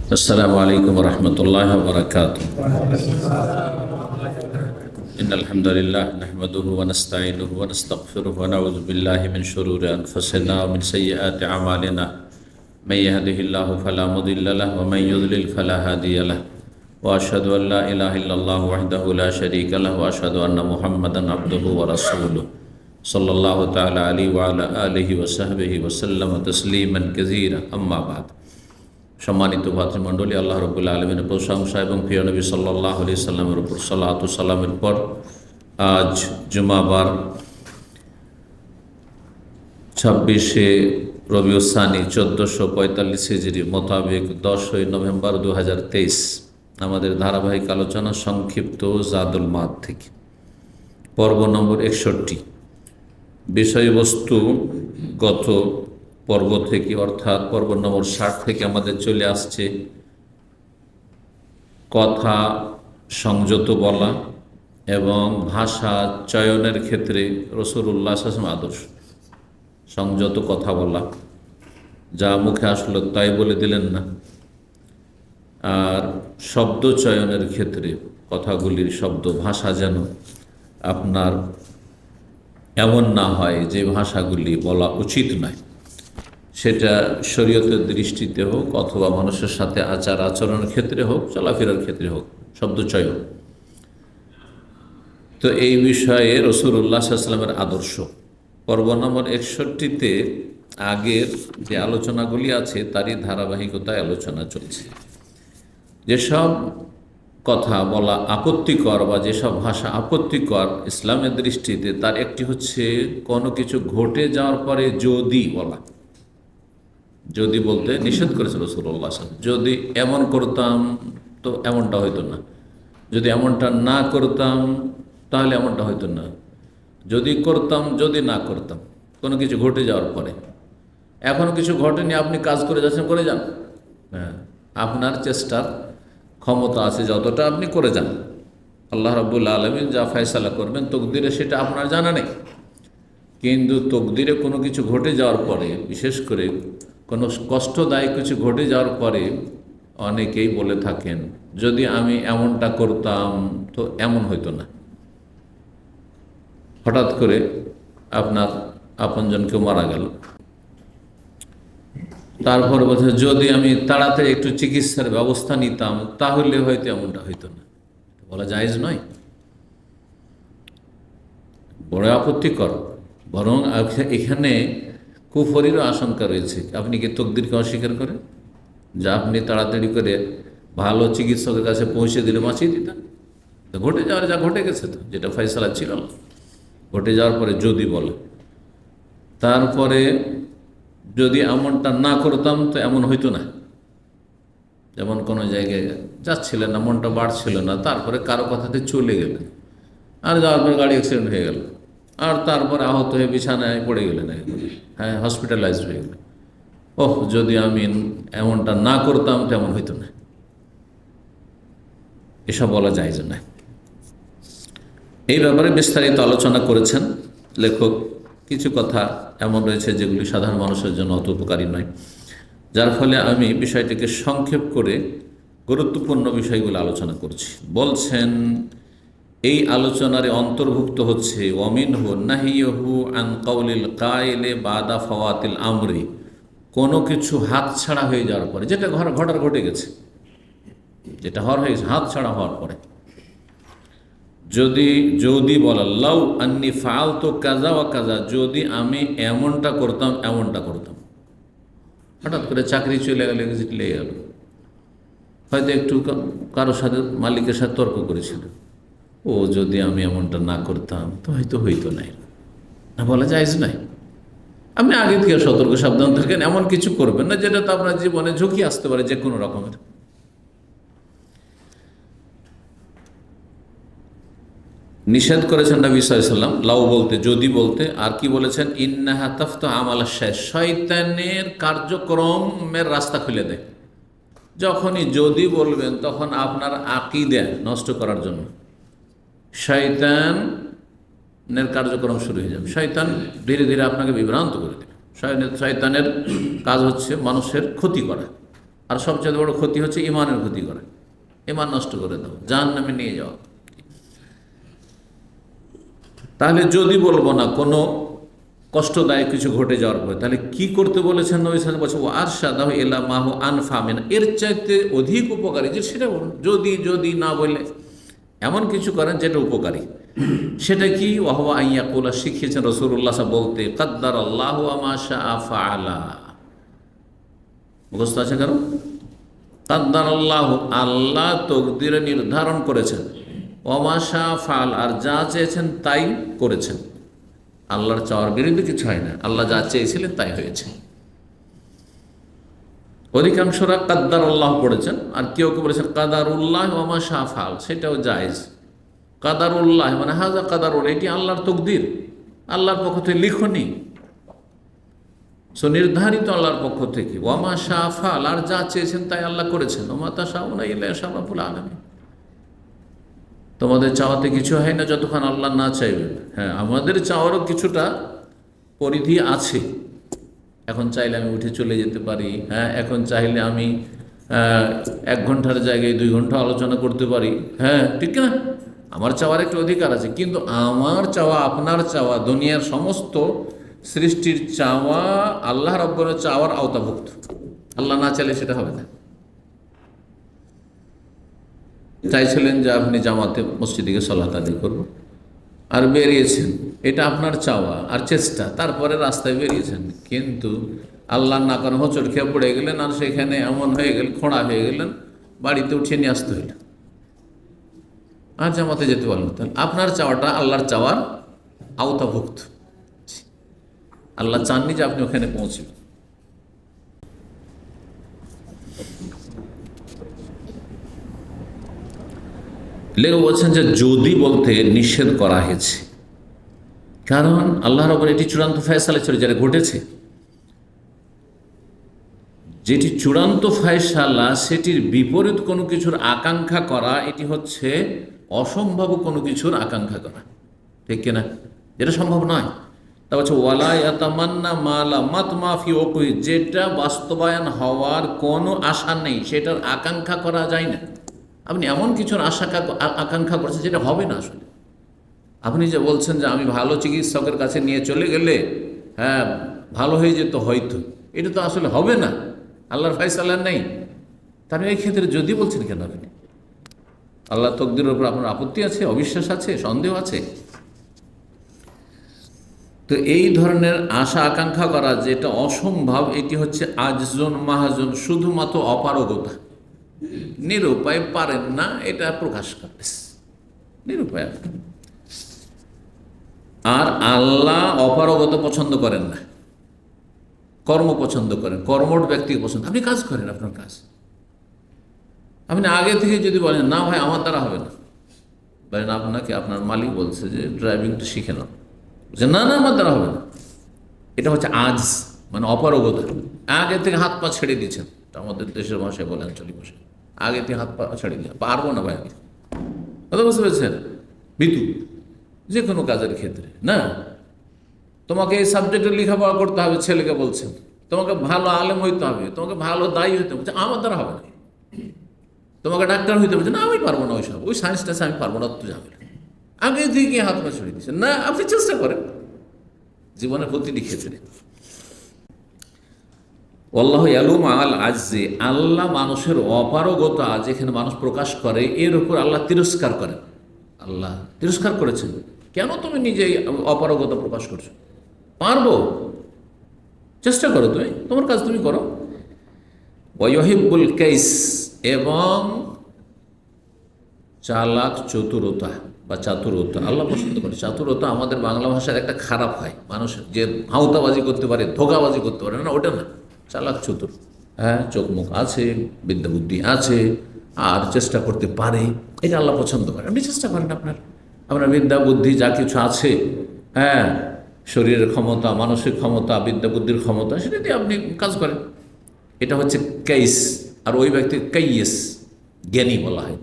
السلام عليكم ورحمة الله وبركاته. إن الحمد لله نحمده ونستعينه ونستغفره ونعوذ بالله من شرور أنفسنا ومن سيئات أعمالنا. من يهده الله فلا مضل له ومن يضلل فلا هادي له. وأشهد أن لا إله إلا الله وحده لا شريك له وأشهد أن محمدا عبده ورسوله صلى الله تعالى عليه وعلى آله وصحبه وسلم تسليما كثيرا. أما بعد. সম্মানিত ভাতৃমণ্ডলী, আল্লাহ রাব্বুল আলামিনের প্রশংসা এবং প্রিয় নবী সাল্লাল্লাহু আলাইহি সাল্লামের উপর সালাতু সালামের পর আজ জুমাবার 26শে রবিউল সানি 1445 হিজরি মোতাবেক 10ই নভেম্বর 2023 আমাদের ধারাবাহিক আলোচনা সংক্ষিপ্ত জাদুল মাদ থেকে পর্ব নম্বর 61। বিষয়বস্তু গত পর্ব থেকে অর্থাৎ পর্ব নম্বর 60 থেকে আমাদের চলে আসছে কথা সংযত বলা এবং ভাষা চয়নের ক্ষেত্রে রাসূলুল্লাহ সাল্লাল্লাহু আলাইহি ওয়াসাল্লাম আদর্শ। সংযত কথা বলা, যা মুখে আসলো তাই বলে দিলেন না। আর শব্দ চয়নের ক্ষেত্রে কথাগুলির শব্দ ভাষা যেন আপনার এমন না হয় যে ভাষাগুলি বলা উচিত নয়, সেটা শরীয়তের দৃষ্টিতে হোক অথবা মানুষের সাথে আচার আচরণের ক্ষেত্রে হোক, চলাফেরার ক্ষেত্রে হোক, শব্দ চয়ন। তো এই বিষয়ে রাসূলুল্লাহ সাল্লাল্লাহু আলাইহি ওয়াসাল্লামের আদর্শ পর্ব নম্বর 61তে আগের যে আলোচনাগুলি আছে তারই ধারাবাহিকতায় আলোচনা চলছে। যেসব কথা বলা আপত্তিকর বা যেসব ভাষা আপত্তিকর ইসলামের দৃষ্টিতে, তার একটি হচ্ছে কোনো কিছু ঘটে যাওয়ার পরে যদি বলা। যদি বলতে নিষেধ করেছে রাসূলুল্লাহ সাল্লাল্লাহু আলাইহি ওয়াসাল্লাম। যদি এমন করতাম তো এমনটা হইতো না, যদি এমনটা না করতাম তাহলে এমনটা হইতো না, যদি করতাম যদি না করতাম। কোনো কিছু ঘটে যাওয়ার পরে, এখনও কিছু ঘটেনি, আপনি কাজ করে যাচ্ছেন, করে যান। হ্যাঁ, আপনার চেষ্টার ক্ষমতা আছে, যতটা আপনি করে যান। আল্লাহ রাব্বুল আলামিন যা ফয়সালা করবেন তকদিরে, সেটা আপনার জানা নেই। কিন্তু তকদিরে কোনো কিছু ঘটে যাওয়ার পরে, বিশেষ করে কোনো কষ্টদায়ক কিছু ঘটে যাওয়ার পরে অনেকেই বলে থাকেন, যদি আমি এমনটা করতাম তো এমন হইতো না। হঠাৎ করে আপনার আপনজন কেউ মারা গেল, তারপর বলছে যদি আমি তাড়াতাড়ি একটু চিকিৎসার ব্যবস্থা নিতাম তাহলে হয়তো এমনটা হইতো না। বলা জায়েজ নয়, বড় আপত্তিকর। বরং এখানে কুফরিরও আশঙ্কা রয়েছে। আপনি কি তকদিরকে অস্বীকার করেন? যা আপনি তাড়াতাড়ি করে ভালো চিকিৎসকের কাছে পৌঁছে দিলে বাঁচিয়ে দিতেন। তো ঘটে যাওয়ার যা ঘটে গেছে, তো যেটা ফয়সালা ছিল না, ঘটে যাওয়ার পরে যদি বলে, তারপরে যদি এমনটা না করতাম তো এমন হইতো না। যেমন কোনো জায়গায় যাচ্ছিলেন না, মনটা বাড়ছিল না, তারপরে কারো কথাতে চলে গেলেন, আর যাওয়ার পর গাড়ি অ্যাক্সিডেন্ট হয়ে গেল, আর তারপরে আহত হয়ে বিছানায় পড়ে গেলেন, হ্যাঁ হসপিটালাইজড হয়ে গেলেন। ওহ, যদি আমি এমনটা না করতাম তো এমন হইতো না। এসব বলা যায় না। এই ব্যাপারে বিস্তারিত আলোচনা করেছেন লেখক। কিছু কথা এমন রয়েছে যেগুলি সাধারণ মানুষের জন্য অত উপকারী নয়, যার ফলে আমি বিষয়টিকে সংক্ষেপ করে গুরুত্বপূর্ণ বিষয়গুলো আলোচনা করছি। বলছেন, এই আলোচনার অন্তর্ভুক্ত হচ্ছে ওয়ামিনহু নাহিয়হু আন কাউলিল কাইলে বাদা ফাওয়াতিল আমরি। কোনো কিছু হাতছাড়া হয়ে যাওয়ার পরে, যেটা ঘটে গেছে, যেটা হওয়ার হয়ে গেছে, হাতছাড়া হওয়ার পরে যদি বলা লাউ আন্নি ফাআলতু কাযা ওয়া কাযা, যদি আমি এমনটা করতাম এমনটা করতাম। হঠাৎ করে চাকরি চলে গেল, হয়তো একটু কারোর সাথে মালিকের সাথে তর্ক করেছিল, ও যদি আমি এমনটা না করতাম তো হয়তো হইতো নাই। না, বলা জায়েজ নাই। আপনি আগে থেকে সতর্ক সাবধান থাকেন, এমন কিছু করবেন না যেটা তো আপনার জীবনে ঝুঁকি আসতে পারে যে কোনো রকমের। নিষেধ করেছেন নবী সাল্লাল্লাহু আলাইহি ওয়াসাল্লাম লাউ বলতে, যদি বলতে। আর কি বলেছেন, ইন্নাহা তাফতাহু আমাল শয়তানের কার্যক্রমের রাস্তা খুলে দেয়। যখনই যদি বলবেন তখন আপনার আকীদা নষ্ট করার জন্য শয়তানের কার্যক্রম শুরু হয়ে যাবে। শয়তান ধীরে ধীরে আপনাকে বিভ্রান্ত করে দেবে। শয়তানের কাজ হচ্ছে মানুষের ক্ষতি করা, আর সবচেয়ে বড় ক্ষতি হচ্ছে ইমানের ক্ষতি করা, ইমান নষ্ট করে দাও, জাহান্নামে নিয়ে যাওয়া। তাহলে যদি বলবো না কোনো কষ্টদায়ক কিছু ঘটে যাওয়ার পরে, তাহলে কি করতে বলেছেন নবী সাল্লাল্লাহু আলাইহি ওয়াসাল্লাম? বলছে ও আরশাদাহু ইলা মা হু আনফা মিন, এর চাইতে অধিক উপকারী যে সেটা বলুন। যদি যদি না বলে এমন কিছু করেন যেটা উপকারী, সেটা কি? ওয়াহুয়া আইয়াকুলা, শিখিয়েছেন রাসূলুল্লাহ বলতে কাদ্দারাল্লাহু মা শাআ ফাআলা। মুখস্থ আছে কারণ? কাদ্দারাল্লাহু, আল্লাহ তকদিরে নির্ধারণ করেছেন, ওয়া মা শাআ ফাআল, আর যা চেয়েছেন তাই করেছেন। আল্লাহর চাওয়ার বিরুদ্ধে কিছু হয় না, আল্লাহ যা চেয়েছিলেন তাই হয়েছে। অধিকাংশরা কাদ্দারাল্লাহ পড়েছেন, আর কেউ কেউ বলেছেন কাদারুল্লাহ ওয়া মা শাআ ফাআল, সেটাও জায়েজ। কাদারুল্লাহ মানে হাজা কাদারুল, এটি আল্লাহর তকদির, আল্লাহর পক্ষ থেকে লিখনি, নির্ধারিত আল্লাহর পক্ষ থেকে। ওয়া মা শাআ ফাআল, আর যা চেয়েছেন তাই আল্লাহ করেছেন। ওয়া মা তাশাউনা ইল্লা ইয়াশা রাব্বুল আলামিন, তোমাদের চাওয়াতে কিছু হয় না যতক্ষণ আল্লাহ না চাইবেন। হ্যাঁ, আমাদের চাওয়ারও কিছুটা পরিধি আছে। এখন চাইলে আমি উঠে চলে যেতে পারি, হ্যাঁ, এখন চাইলে আমি 1 ঘন্টার জায়গায় 2 ঘন্টা আলোচনা করতে পারি, হ্যাঁ, ঠিক না? আমার চাওয়ার একটা অধিকার আছে। কিন্তু আমার চাওয়া, আপনার চাওয়া, দুনিয়ার সমস্ত সৃষ্টির চাওয়া আল্লাহ রাব্বুল চাওয়ার আওতাভুক্ত। আল্লাহ না চাইলে সেটা হবে না। চাইছিলেন যে আপনি জামাতে মসজিদে গিয়ে সালাত আদায় করবো, আর বেরিয়েছেন, এটা আপনার চাওয়া আর চেষ্টা, তারপরে রাস্তায় বেরিয়েছেন, কিন্তু আল্লাহ না কারণ হোঁচট খেয়ে পড়ে গেলেন, আর সেখানে এমন হয়ে গেল, খোঁড়া হয়ে গেলেন, বাড়িতে উঠিয়ে নিয়ে আসতে হইল, আর জামাতে যেতে পারলেন। তাহলে আপনার চাওয়াটা আল্লাহর চাওয়ার আওতাভুক্ত। আল্লাহ চাননি যে আপনি ওখানে পৌঁছবেন। লেখক বলছেন যে যদি বলতে নিষেধ করা হয়েছে, কারণ আল্লাহর ওপর এটি চূড়ান্ত ফয়সালা ছিল, যেটা ঘটেছে, যেটি চূড়ান্ত ফয়সালা, সেটির বিপরীত কোনো কিছুর আকাঙ্ক্ষা করা, এটি হচ্ছে অসম্ভব কোনো কিছুর আকাঙ্ক্ষা করা, ঠিক কিনা? যেটা সম্ভব নয়। তা হচ্ছে ওয়ালা ইয়াতামান্না মা লা মাতমা ফি উকুহি, যেটা বাস্তবায়ন হওয়ার কোনো আশা নেই, সেটার আকাঙ্ক্ষা করা যায় না। আপনি এমন কিছুর আকাঙ্ক্ষা করছেন যেটা হবে না। আসলে আপনি যে বলছেন যে আমি ভালো চিকিৎসকের কাছে নিয়ে চলে গেলে, হ্যাঁ, ভালো হয়ে যেত হয়তো, এটা তো আসলে হবে না, আল্লাহর ফয়সালা নেই। তাহলে এই ক্ষেত্রে যদি বলছেন কেন আপনি? আল্লাহ তকদিরের উপর আপনার আপত্তি আছে, অবিশ্বাস আছে, সন্দেহ আছে? তো এই ধরনের আশা আকাঙ্ক্ষা করা যেটা অসম্ভব, এটি হচ্ছে আজজন মাহাজন, শুধুমাত্র অপারগতা, নিরুপায়, পারেন না, এটা প্রকাশ করে, নিরুপায়। আর আল্লাহ অপারগতা পছন্দ করেন না, কর্ম পছন্দ করেন, কর্মঠ ব্যক্তিকে পছন্দ। আপনি কাজ করেন, আপনার কাজ, আপনি আগে থেকে যদি বলেন না ভাই আমার দ্বারা হবে না, বলেন আপনাকে আপনার মালিক বলছে যে ড্রাইভিংটা শিখে নাও, যে না না আমার দ্বারা হবে না, এটা হচ্ছে আজ, মানে অপারগতা। আগে থেকে হাত পা ছেড়ে দিচ্ছেন, আমাদের দেশের ভাষায় বলে, আঞ্চলিক ভাষায়, আগে থেকে হাত পা ছেড়ে দিয়ে পারবো না ভাই আমি, কথা বুঝতে পেরেছেন? বিতু যে কোনো কাজের ক্ষেত্রে, না তোমাকে এই সাবজেক্টে লেখাপড়া করতে হবে, ছেলেকে বলছেন, তোমাকে ভালো আলেম হইতে হবে, তোমাকে ভালো দায়ী হইতে হবে, আমার দ্বারা হবে না। তোমাকে ডাক্তার হইতে হবে, না আমি পারবো না, ওইসব ওই সায়েন্সটা আমি পারবো না, তো যাবে আগে থেকে হাত পা ছেড়ে দিচ্ছেন। না, আপনি চেষ্টা করেন জীবনের প্রতিটি ক্ষেত্রে। আল্লাহ ইয়ালুম আল আজজে, আল্লাহ মানুষের অপারগতা যেখানে মানুষ প্রকাশ করে, এর উপর আল্লাহ তিরস্কার করেন। আল্লাহ তিরস্কার করেছেন, কেন তুমি নিজেই অপারগতা প্রকাশ করছো? পারবো, চেষ্টা করো, তুমি তোমার কাজ তুমি করো। ওয়াহিবুল কাইস, এবং চালাক চতুরতা বা চাতুরতা আল্লাহ পছন্দ করে। চাতুরতা আমাদের বাংলা ভাষার একটা খারাপ হয়, মানুষ যে ভাউতাবাজি করতে পারে, ধোকাবাজি করতে পারে, না ওটা না, চালাক চতুর, হ্যাঁ, চোখ মুখ আছে, বিদ্যা বুদ্ধি আছে, আর চেষ্টা করতে পারে, এটা আল্লাহ পছন্দ করে। আপনি চেষ্টা করেন, আপনার বিদ্যা বুদ্ধি যা কিছু আছে, হ্যাঁ, শরীরের ক্ষমতা, মানসিক ক্ষমতা, বিদ্যা বুদ্ধির ক্ষমতা, সেটা দিয়ে আপনি কাজ করেন। এটা হচ্ছে কাইস। আর ওই ব্যক্তি কাইয়েস, জ্ঞানী বলা হয়,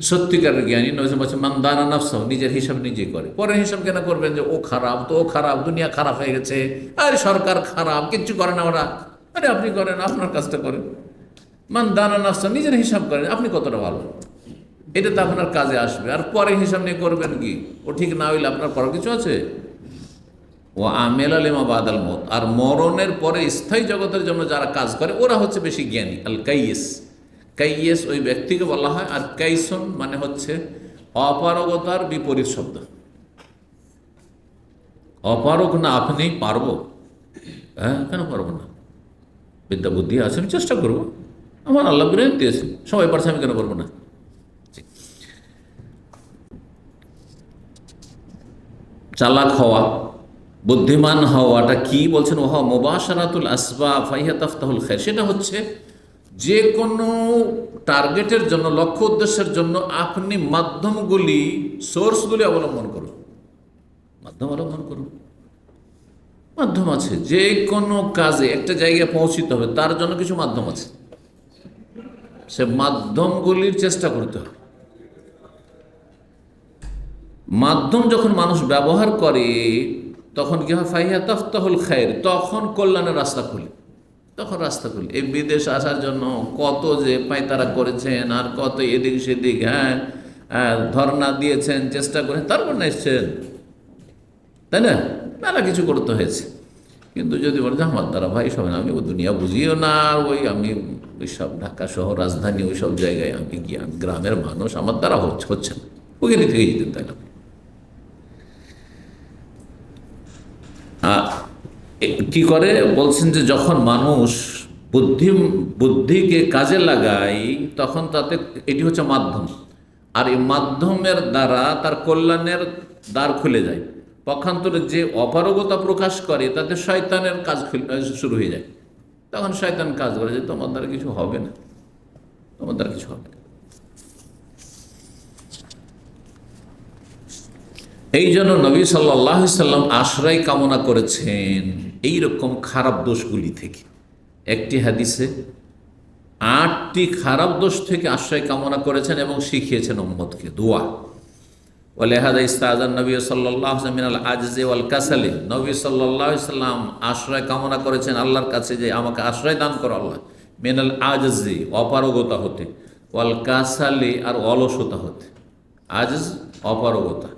সত্যিকারের জ্ঞানী। বলছে মানদানা নাফসাহ, নিজের হিসাব নিজে করে। পরের হিসাব কেন করবেন যে ও খারাপ, তো ও খারাপ, দুনিয়া খারাপ হয়ে গেছে, আরে সরকার খারাপ, কিচ্ছু করে না ওরা, আরে আপনি করেন, আপনার কাজটা করেন। মান দানা নাফসা, নিজের হিসাব করেন আপনি কতটা ভালো, এটা তো আপনার কাজে আসবে। আর পরে হিসাব নিয়ে করবেন কি? ও ঠিক না হইলে আপনার করার কিছু আছে? ও আমেল আলিমা বাদাল মত, আর মরণের পরে স্থায়ী জগতের জন্য যারা কাজ করে ওরা হচ্ছে বেশি জ্ঞানী। আল কাইয়েস, কাইয়েস ওই ব্যক্তিকে বলা হয়। আর কাইসন মানে হচ্ছে অপারগতার বিপরীত শব্দ। অপারগ না আপনি পারবো, হ্যাঁ কেন পারবো না? বিদ্যা বুদ্ধি আছে, আমি চেষ্টা করবো, আমার আল্লাহ ব্রেন দিয়েছে, সবাই পারছে, আমি কেন পারবো না? চালাক হওয়া, বুদ্ধিমান হওয়াটা কি বলছেন? ওহা মুবাশারাতুল আসবাব ফাইহা তাফতাহুল খায়র। সেটা হচ্ছে যে কোনো টার্গেটের জন্য, লক্ষ্য উদ্দেশ্যের জন্য আপনি মাধ্যমগুলি, সোর্সগুলি অবলম্বন করুন। মাধ্যম অবলম্বন করুন, মাধ্যম আছে। যে কোনো কাজে একটা জায়গায় পৌঁছিতে হবে, তার জন্য কিছু মাধ্যম আছে, সে মাধ্যমগুলির চেষ্টা করতে হবে। মাধ্যম যখন মানুষ ব্যবহার করে তখন কি হয়? ফাইহা তাফতাহুল খায়র, তখন কল্যাণের রাস্তা খুলে, তখন রাস্তা খুলে। এই বিদেশ আসার জন্য কত যে পায়তারা করেছেন, আর কত এদিক সেদিক ধর্ণা দিয়েছেন, চেষ্টা করেছেন, তারপর না এসছেন, তাই না? মেলা কিছু করতে হয়েছে। কিন্তু যদি বলে যে আমার দ্বারা ভাই সব, আমি ও দুনিয়া বুঝিও না, ওই আমি ওই সব ঢাকা শহর, রাজধানী, ওই সব জায়গায় আমি গিয়ে, আমি গ্রামের মানুষ, আমার দ্বারা হচ্ছে না, ওখানে থেকে যেতেন, তাই না? কি করে বলছেন যে যখন মানুষ বুদ্ধিকে কাজে লাগায় তখন তাতে এটি হচ্ছে মাধ্যম, আর এই মাধ্যমের দ্বারা তার কল্যাণের দ্বার খুলে যায়। পক্ষান্তরে যে অপারগতা প্রকাশ করে তাতে শয়তানের কাজ শুরু হয়ে যায়। তখন শয়তান কাজ করে যে তোমার দ্বারা কিছু হবে না, তোমার দ্বারা কিছু হবে না। এই জন্য নবী সাল্লাল্লাহু আলাইহি সাল্লাম আশ্রয় কামনা করেছেন এই রকম খারাপ দোষগুলি থেকে। একটি হাদিসে 8টি খারাপ দোষ থেকে আশ্রয় কামনা করেছেন এবং শিখিয়েছেন উম্মতকে দোয়া। ওয়ালিহাযা ইস্তাযান নবী সাল্লাল্লাহু আলাইহি ওয়াসাল্লাম মিনাল আজজি ওয়াল কাসালি, নবী সাল্লাল্লাহু আলাইহি সাল্লাম আশ্রয় কামনা করেছেন আল্লাহর কাছে যে আমাকে আশ্রয় দান করো আল্লাহ, মিনাল আজজি অপারগতা হতে, ওয়াল কাসালি আর অলসতা হতে। আজজ অপারগতা,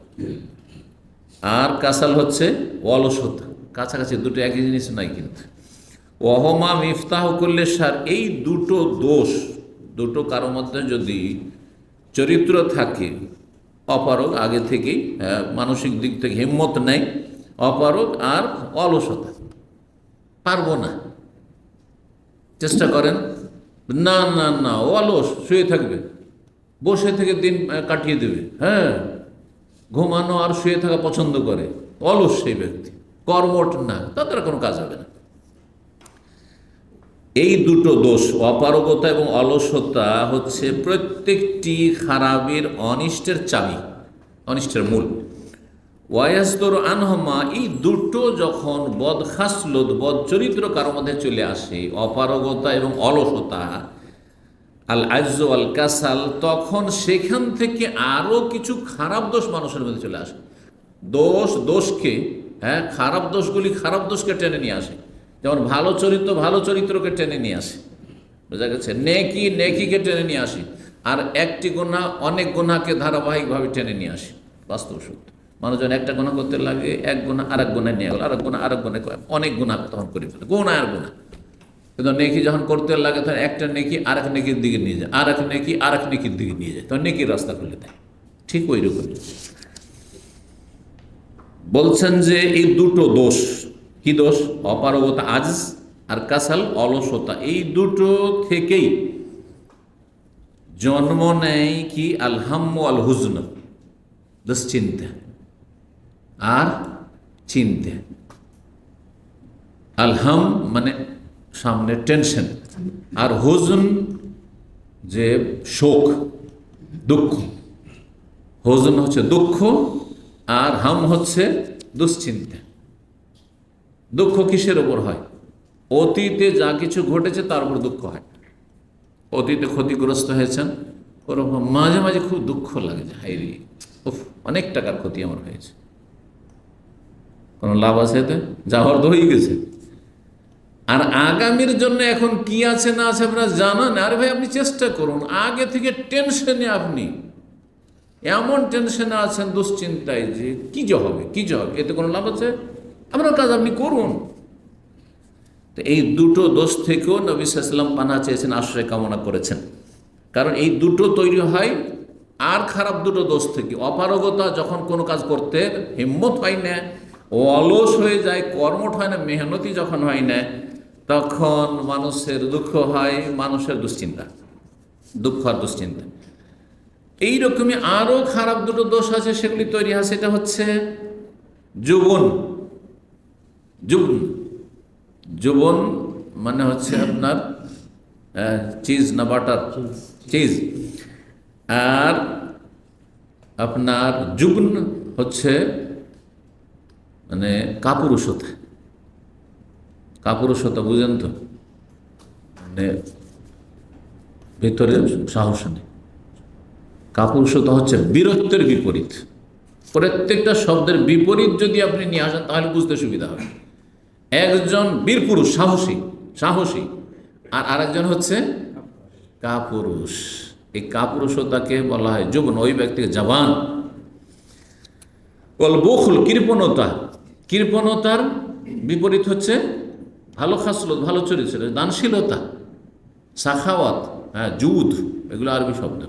আর কাসাল হচ্ছে অলসতা, কাছাকাছি, দুটো একই জিনিস নাই কিন্তু। ওহমা মিফতাহ করলে সার, এই দুটো দোষ, দুটো কারোর মধ্যে যদি চরিত্র থাকে, অপারগ আগে থেকেই, মানসিক দিক থেকে হিম্মত নেই, অপারগ আর অলসতা, পারবো না, চেষ্টা করেন, না না না অলস, শুয়ে থাকবে, বসে থেকে দিন কাটিয়ে দেবে, হ্যাঁ ঘুমানো আর শুয়ে থাকা পছন্দ করে, অলস সেই ব্যক্তি, কর্মঠ না, তাদের কোনো কাজ হবে না। এই দুটো দোষ, অপারগতা এবং অলসতা, হচ্ছে প্রত্যেকটি খারাপের অনিষ্টের চাবি, অনিষ্টের মূল। ওয়ায়াসদর আনহমা, এই দুটো যখন বদখাসলত, বদচরিত্র কারোর মধ্যে চলে আসে, অপারগতা এবং অলসতা, আল আজ্জ আল কাসাল, তখন সেখান থেকে আরও কিছু খারাপ দোষ মানুষের মধ্যে চলে আসে। দোষকে, খারাপ দোষগুলি খারাপ দোষকে টেনে নিয়ে আসে। যেমন ভালো চরিত্র ভালো চরিত্রকে টেনে নিয়ে আসে, বোঝা গেছে? নেকিকে টেনে নিয়ে আসে, আর একটি গুনাহ অনেক গুনাহকে ধারাবাহিকভাবে টেনে নিয়ে আসে। বাস্তব সত্য, মানুষজন একটা গুনাহ করতে লাগে, এক গুনাহ আরেক গুনায় নিয়ে গেল, আরেক গুনাহ অনেক গুনাহ তখন করে ফেলে, গুনাহ আর গুনাহ। কিন্তু নেকি যখন করতে লাগে তখন একটা নেকি আরেক নেকির দিকে নিয়ে যায়, আরেক নেকি আরেক নেকির দিকে নিয়ে যায়, তখন নেকির রাস্তা খুলে দেয়। ঠিক ওই রকম বলছেন যে এই দুটো দোষ, কি দোষ? অপারগতা আজজ আর কাসাল অলসতা, এই দুটো থেকেই জন্ম নেয় কি? আল হাম আল হুজন, দুশ্চিন্তা আর চিন্তা। আল হাম মানে সামনে টেনশন, আর হুজন যে শোক, দুঃখ। হুজন হচ্ছে দুঃখ, আর হাম হচ্ছে দুশ্চিন্তা। দুঃখ কিসের ওপর হয়? অতীতে যা কিছু ঘটেছে তার উপর দুঃখ হয়। অতীতে ক্ষতিগ্রস্ত হয়েছেন, ওরকম মাঝে মাঝে খুব দুঃখ লাগে যে হাইরে, উফ অনেক টাকার ক্ষতি আমার হয়েছে, কোনো লাভ আছে এতে? যাওয়ার তো হয়ে গেছে, আর আগামীর জন্য এখন কি আছে না আছে আপনারা জানান। আরে ভাই আপনি চেষ্টা করুন, আগে থেকে টেনশনে আপনি এমন টেনশনে আছেন, দুশ্চিন্তায় যে কি যে হবে কি যে হবে, এতে কোনো লাভ আছে? আপনার কাজ আপনি করুন। তো এই দুটো দোষ থেকেও নবী সাল্লাল্লাহু আলাইহি ওয়াসাল্লাম পানাহ চেয়েছেন, আশ্রয় কামনা করেছেন। কারণ এই দুটো তৈরি হয় আর খারাপ দুটো দোষ থেকে। অপারগতা, যখন কোনো কাজ করতে হিম্মত হয় না, অলস হয়ে যায়, কর্মঠ হয় না, মেহনতি যখন হয় না, তখন মানুষের দুঃখ হয়, মানুষের দুশ্চিন্তা, দুঃখ আর দুশ্চিন্তা। এইরকমই আরও খারাপ দুটো দোষ আছে, সেগুলি তৈরি হয়। সেটা হচ্ছে যৌবন। যৌবন যৌবন মানে হচ্ছে আপনার চিজ না বাটার, চিজ। আর আপনার যুগ্ন হচ্ছে মানে কাপুরুষতা। কাপুরুষতা বুঝেন তো, মানে ভিতরে সাহস নেই। কাপুরুষতা হচ্ছে বীরত্বের বিপরীত। প্রত্যেকটা শব্দের বিপরীত যদি আপনি নিয়ে আসেন তাহলে বুঝতে সুবিধা হবে। একজন বীর পুরুষ, সাহসী সাহসী, আর আরেকজন হচ্ছে কাপুরুষ। এই কাপুরুষতাকে বলা হয় যৌবন, ওই ব্যক্তিকে জবান। বুখল কৃপণতা। কৃপণতার বিপরীত হচ্ছে ভালো খাসলত, ভালো চরিত্র, দানশীলতা। সাখাওয়াত, হ্যাঁ, জুদ, এগুলো আরবি শব্দ।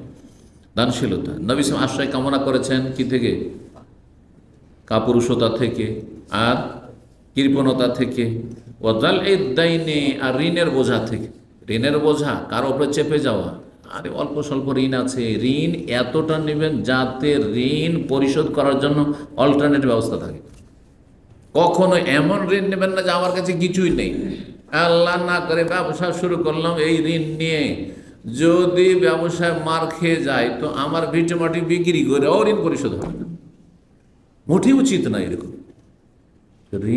দানশীলতা। নবী সাল্লাল্লাহু আলাইহি ওয়াসাল্লাম আশ্রয় কামনা করেছেন কি থেকে? কাপুরুষতা থেকে আর কৃপণতা থেকে। ওয়াদাল ইদ্দাইনে, আর ঋণের বোঝা থেকে। ঋণের বোঝা, কারো উপরে চেপে যাওয়া। আরে অল্প স্বল্প ঋণ আছে, ঋণ এতটা নেবেন যাতে ঋণ পরিশোধ করার জন্য অল্টারনেট ব্যবস্থা থাকে। কখনো এমন ঋণ নেবেন না যে আমার কাছে কিছুই নেই, আল্লাহ না করে ব্যবসা শুরু করলাম এই ঋণ নিয়ে, যদি ব্যবসায় মার খেয়ে যায় তো আমার ভিটে মাটি বিক্রি করে ও ঋণ পরিশোধ হবে না। মোটেই উচিত না এরকম।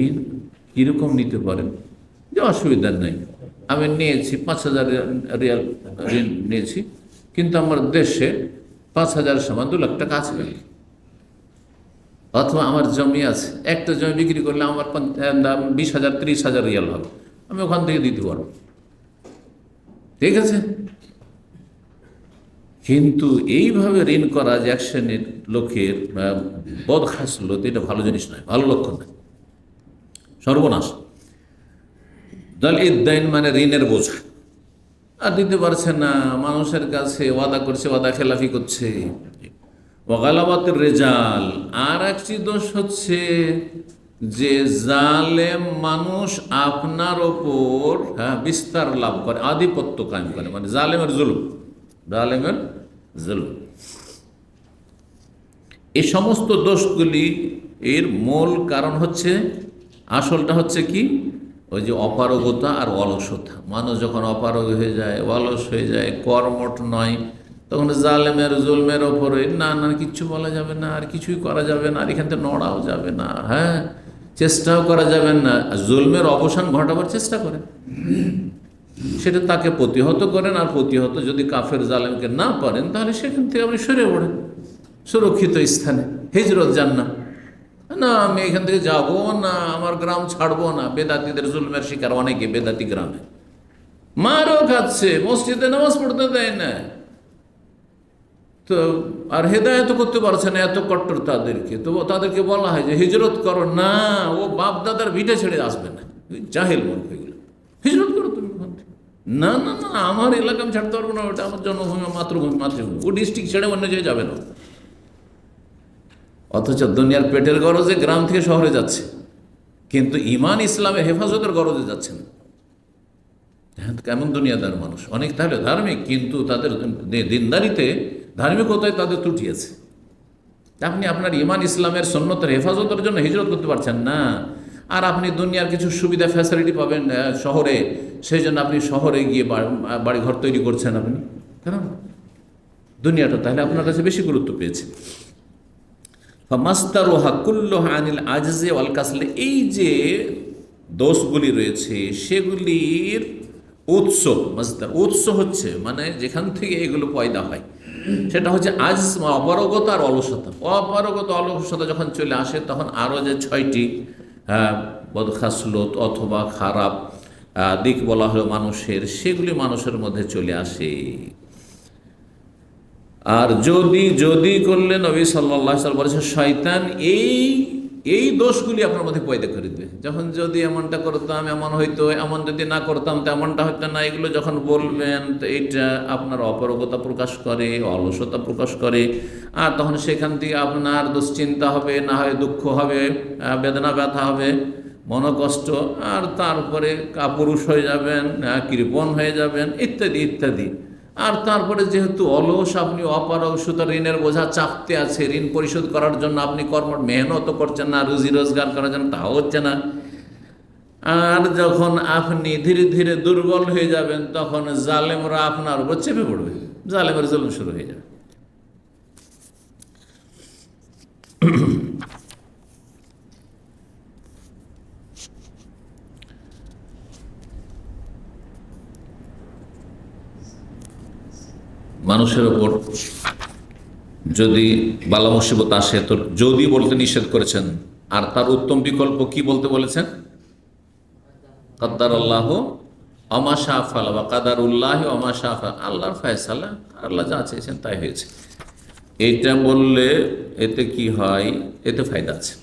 ঋণ কীরকম নিতে পারেন যে অসুবিধা নেই, আমি নিয়েছি 5,000 রিয়াল ঋণ নিয়েছি, কিন্তু আমার দেশে 5,000 সমান 2 লাখ টাকা আছে। অথবা আমার জমি আছে, একটা জমি বিক্রি করলে আমার 20,000 30,000 রিয়াল হবে, আমি ওখান থেকে দিতে পারবো, ঠিক আছে। কিন্তু এইভাবে ঋণ করা যে এক শ্রেণীর লোকের বদখাসলত, এটা ভালো জিনিস নয়, ভালো লক্ষণ নয়, সর্বনাশ। দল ইদ্দাইন মানে ঋণের বোঝা, আর দিতে পারছে না, মানুষের কাছে ওয়াদা করছে, ওয়াদা খেলাফি করছে। ওয়াগালাবাতের রেজাল, আর একটি দোষ হচ্ছে যে জালেম মানুষ আপনার ওপর বিস্তার লাভ করে, আধিপত্য কায়েম করে, মানে জালেমের জুলুম, জালেমের জুলুম। এই সমস্ত দোষগুলি এর মূল কারণ হচ্ছে, আসলটা হচ্ছে কি, ওই যে অপারগতা আর অলসতা। মানুষ যখন অপারগ হয়ে যায়, অলস হয়ে যায়, কর্মঠ নয়, তখন জালেমের জুলমের ওপরে না না কিচ্ছু বলা যাবে না, আর কিছুই করা যাবে না, আর এখান থেকে নড়াও যাবে না, হ্যাঁ, চেষ্টাও করা যাবে না। জুলমের অবসান ঘটাবার চেষ্টা করেন, সেটা তাকে প্রতিহত করেন। আর প্রতিহত যদি কাফের জালেমকে না পারেন, তাহলে সেখান থেকে আপনি সরে পড়েন সুরক্ষিত স্থানে, হিজরত যান না, না আমি এখান থেকে যাবো না, আমার গ্রাম ছাড়বো না। বেদাতিদের জুলমের শিকার অনেকে, বেদাতি গ্রামে মারও খাচ্ছে, মসজিদে নামাজ পড়তে দেয় না, তো আর হেদায়েত করতে পারছে না, এত কট্টর তাদেরকে। তো তাদেরকে বলা হয় যে হিজরত করো, না, ও বাপ দাদার ভিটে ছেড়ে আসবে না, জাহেল মন হয়ে গেল, হিজরত করো তুমি ওখান থেকে। না না না, আমার এলাকা আমি ছাড়তে পারবো না, ওটা আমার জন্মভূমি, মাতৃভূমি, ও ডিস্ট্রিক্ট ছেড়ে অন্য জায়গায় যাবে না। অথচ দুনিয়ার পেটের গরজে গ্রাম থেকে শহরে যাচ্ছে, কিন্তু ইমান ইসলামের হেফাজতের গরজে যাচ্ছে না। কেমন দুনিয়াদার মানুষ, অনেক তাহলে ধার্মিক, কিন্তু তাদের দিনদারিতে, ধার্মিকতায় তাদের ত্রুটি আছে। আপনি আপনার ইমান ইসলামের সুন্নতের হেফাজতের জন্য হিজরত করতে পারছেন না, আর আপনি দুনিয়ার কিছু সুবিধা ফ্যাসিলিটি পাবেন শহরে, সেই জন্য আপনি শহরে গিয়ে বাড়ি ঘর তৈরি করছেন। আপনি কেন? দুনিয়াটা তাহলে আপনার কাছে বেশি গুরুত্ব পেয়েছে। মাস্তারোহা কুল্লোহা আনিল আজজে ওয়াল কাসলে, এই যে দোষগুলি রয়েছে সেগুলির উৎস, মাস্তার উৎস হচ্ছে মানে যেখান থেকে এগুলো পয়দা হয়, সেটা হচ্ছে আজ, অপারগতা আর অলসতা। অপারগতা অলসতা যখন চলে আসে, তখন আরও যে 6টি বদখাসলত অথবা খারাপ দিক বলা হলো মানুষের, সেগুলি মানুষের মধ্যে চলে আসে। আর যদি যদি করলে নবী সাল্লাল্লাহু আলাইহি ওয়াসাল্লাম বলেছেন শয়তান এই দোষগুলি আপনার মধ্যে পয়দা করে দেবে। যখন যদি এমনটা করতাম এমন হইতো, এমন যদি না করতাম তো এমনটা হইতো না, এগুলো যখন বলবেন তো এইটা আপনার অপারগতা প্রকাশ করে, অলসতা প্রকাশ করে। আর তখন সেখান থেকে আপনার দুশ্চিন্তা হবে, না হয় দুঃখ হবে, বেদনা ব্যথা হবে, মনোকষ্ট, আর তারপরে কাপুরুষ হয়ে যাবেন, কৃপণ হয়ে যাবেন, ইত্যাদি ইত্যাদি। আর তারপরে যেহেতু অলস, আপনি অপারগ, সুতরাং ঋণের বোঝা চাপতে আছে, ঋণ পরিশোধ করার জন্য আপনি মেহনত করছেন না, রুজি রোজগার করার জন্য তাও হচ্ছে না। আর যখন আপনি ধীরে ধীরে দুর্বল হয়ে যাবেন তখন জালেমরা আপনার উপর চেপে পড়বে, জালেমের জুলুম শুরু হয়ে যাবে। মানুষের ওপর যদি বালা মুসিবত আসে তো যদি বলতে নিষেধ করেছেন, আর তার উত্তম বিকল্প কি বলতে বলেছেন? কাদ্দার আল্লাহ ওমা শাআ ফাআল, বা কাদারুল্লাহি ওমা শাআ ফাআল, আল্লাহর ফয়সালা, আল্লাহ যা চেয়েছেন তাই হয়েছে। এইটা বললে এতে কি হয়? এতে ফায়দা আছে।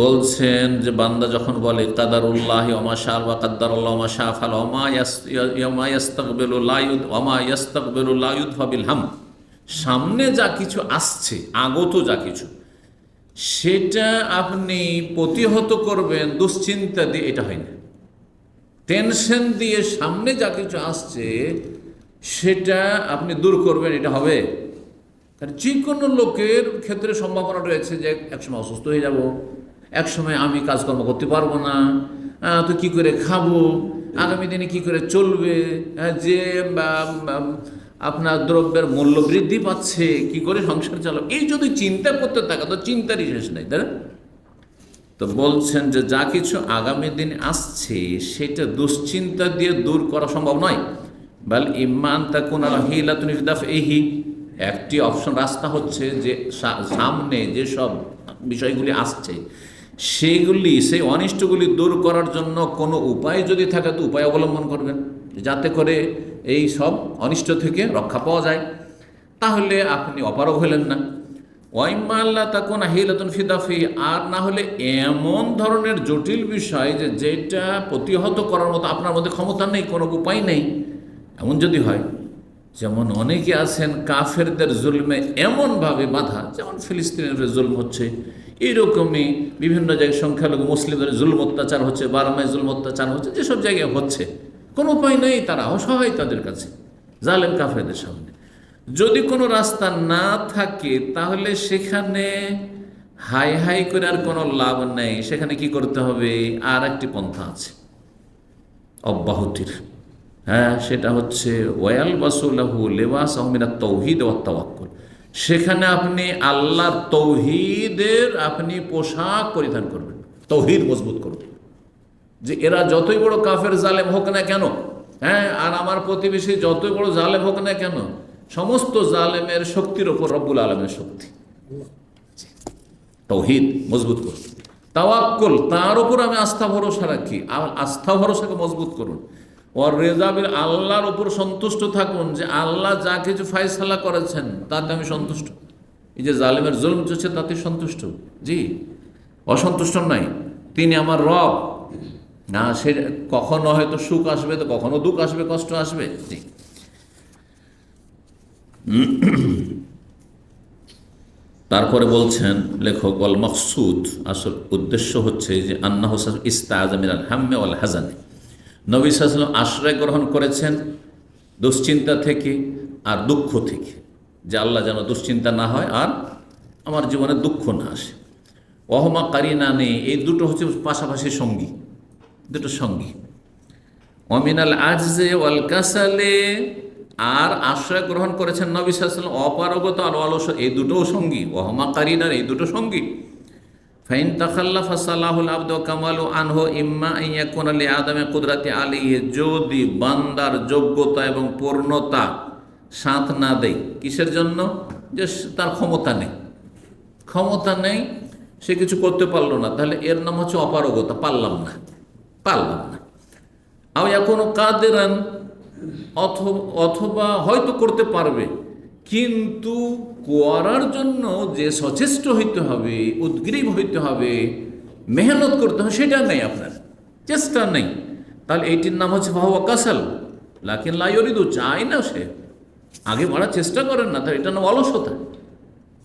বলছেন যে বান্দা যখন বলে কাদারুল্লাহি ওমা শাআ বা কাদ্দারাল্লাহু ওমা শাআ ফাআল ওমা ইয়াস্তাকবিলু লা ইউদফা বিল হাম, সামনে যা কিছু আসছে, আগত যা কিছু, সেটা আপনি প্রতিহত করবেন দুশ্চিন্তা দিয়ে, এটা হয় না। টেনশন দিয়ে সামনে যা কিছু আসছে সেটা আপনি দূর করবেন, এটা হবে। কারণ যে কোনো লোকের ক্ষেত্রে সম্ভাবনা রয়েছে যে একসময় অসুস্থ হয়ে যাব, একসময় আমি কাজকর্ম করতে পারবো না, তো কি করে খাবো, আগামী দিনে কি করে চলবে, যে আপনার দ্রব্যের মূল্য বৃদ্ধি পাচ্ছে, কি করে সংসার চালাবো, এই যদি চিন্তা করতে থাকে তো চিন্তারই শেষ নেই, তাই না? তো বলছেন যে যা কিছু আগামী দিন আসছে সেটা দুশ্চিন্তা দিয়ে দূর করা সম্ভব নয়। বাল ইমান তাকুন আল হিলাতুন ফি দাফইহি, একটি অপশন, রাস্তা হচ্ছে যে সামনে যেসব বিষয়গুলি আসছে সেইগুলি, সেই অনিষ্টগুলি দূর করার জন্য কোনো উপায় যদি থাকে তো উপায় অবলম্বন করবেন, যাতে করে এই সব অনিষ্ট থেকে রক্ষা পাওয়া যায়। তাহলে আপনি অপারগ হলেন না। ওয়াইম্মা আল্লাহ তাকুন হিলাতুন ফি দাফি, আর না হলে এমন ধরনের জটিল বিষয় যে যেটা প্রতিহত করার মতো আপনার মধ্যে ক্ষমতা নেই, কোনো উপায় নেই, এমন যদি হয়, যেমন অনেকে আছেন কাফেরদের জুলমে এমনভাবে বাধা, যেমন ফিলিস্তিনের জুলম হচ্ছে, এইরকমই বিভিন্ন জায়গায় সংখ্যালঘু মুসলিমদের জুলম অত্যাচার হচ্ছে, বার্মায় জুলম অত্যাচার হচ্ছে, যেসব জায়গায় হচ্ছে, কোনো উপায় নেই, তারা অসহায় তাদের কাছে, জালেম কাফেরদের সামনে। যদি কোনো রাস্তা না থাকে তাহলে সেখানে হাই হাই করে আর কোনো লাভ নেই, সেখানে কি করতে হবে? আর একটি পন্থা আছে অব্যাহতির, সেটা হচ্ছে ওয়াল বাসুলাহু লেবাস মিনাত তাওহীদ ওয়াত তাওয়াক্কুল, সেখানে আপনি আল্লাহর তৌহিদের আপনি পোশাক পরিধান করবেন, তৌহিদ মজবুত করবেন, যে এরা যতই বড় কাফের জালেম হোক না কেন, আর আমার প্রতিবেশী যতই বড় জালেম হোক না কেন, সমস্ত জালেমের শক্তির ওপর রব্বুল আলমের শক্তি, তৌহিদ মজবুত করুন। তাওয়াক্কুল, তার উপর আমি আস্থা ভরসা রাখি, আস্থা ভরসাকে মজবুত করুন। ওর রেজাবিল, আল্লাহর উপর সন্তুষ্ট থাকুন, যে আল্লাহ যা কিছু ফায়সালা করেছেন তাতে আমি সন্তুষ্ট। এই যে জালেমের জুলম চলছে তাতে সন্তুষ্ট, জি, অসন্তুষ্ট নাই, তিনি আমার রব। না, সে কখনো হয়তো সুখ আসবে, তো কখনো দুঃখ আসবে, কষ্ট আসবে, জি। তারপরে বলছেন লেখক, ওয়াল মকসুদ, আসল উদ্দেশ্য হচ্ছে যে আন্নাহু ইস্তাআযা মিনাল হাম্মি ওয়াল হাযানি, নবী সাল্লাল্লাহু আলাইহি ওয়াসাল্লাম আশ্রয় গ্রহণ করেছেন দুশ্চিন্তা থেকে আর দুঃখ থেকে, যে আল্লাহ যেন দুশ্চিন্তা না হয় আর আমার জীবনে দুঃখ না আসে। ওয়াহুমা কারিনানি, এই দুটো হচ্ছে পাশাপাশি সঙ্গী, দুটো সঙ্গী। ওয়ামিনাল আজজি ওয়াল কাসালে, আর আশ্রয় গ্রহণ করেছেন নবী সাল্লাল্লাহু আলাইহি ওয়াসাল্লাম অপারগতা আর অলস, এই দুটোও সঙ্গী। ওয়াহুমা কারিনান, এই দুটো সঙ্গী। ফাইন তাখাল্লাফা সালাহুল আবদু কামালু আনহু ইম্মা আন ইয়াকুনা লিআদামি কুদরাতি আলাইহি, যদি বান্দার যোগ্যতা এবং পূর্ণতা সাথ না দেয়, কিসের জন্য? যে তার ক্ষমতা নেই, ক্ষমতা নেই, সে কিছু করতে পারলো না, তাহলে এর নাম হচ্ছে অপারগতা, পারলাম না। আও ইয়াকুনু কাদিরান, অথবা হয়তো করতে পারবে, কিন্তু করার জন্য যে সচেষ্ট হইতে হবে, উদ্গ্রীব হইতে হবে, মেহনত করতে হবে, সেটা নেই, আপনার চেষ্টা নেই, তাহলে এইটির নাম হচ্ছে ফাহুয়া কাসাল। লাকিন লা ইউরিদু, চায় না সে, আগে বাড়ার চেষ্টা করেন না, তার এটা নাম অলসতা।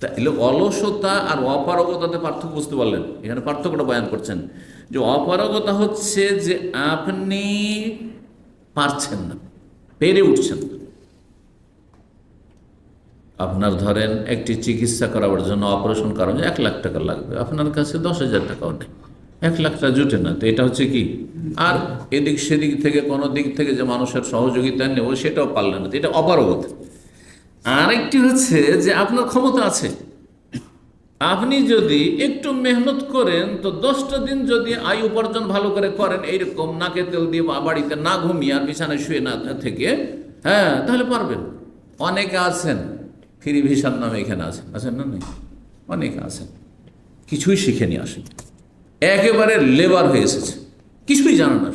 তাহলে অলসতা আর অপারগতাতে পার্থক্য বুঝতে পারলেন? এখানে পার্থক্যটা বয়ান করছেন যে অপারগতা হচ্ছে যে আপনি পারছেন না, পেরে উঠছেন না। আপনার ধরেন একটি চিকিৎসা করাবার জন্য, অপারেশন করার জন্য 1 লাখ টাকা লাগবে, আপনার কাছে 10,000 টাকাও নেই, 1 লাখটা জুটে না, তো এটা হচ্ছে কি? আর এদিক সেদিক থেকে কোনো দিক থেকে যে মানুষের সহযোগিতা নেব সেটাও পারলেন না, তো এটা অপারগতা। আরেকটি হচ্ছে যে আপনার ক্ষমতা আছে, আপনি যদি একটু মেহনত করেন তো 10টা দিন যদি আয় উপার্জন ভালো করে করেন, এইরকম নাকে তেল দিয়ে বাড়িতে না ঘুমিয়ে আর বিছানায় শুয়ে না থেকে, হ্যাঁ, তাহলে পারবেন। অনেকে আছেন ফ্রি ভিসার নামে এখানে আছেন না? নেই, অনেকে আছেন কিছুই শিখে নিয়ে আসেন, একেবারে লেবার হয়ে এসেছে, কিছুই জানেন না,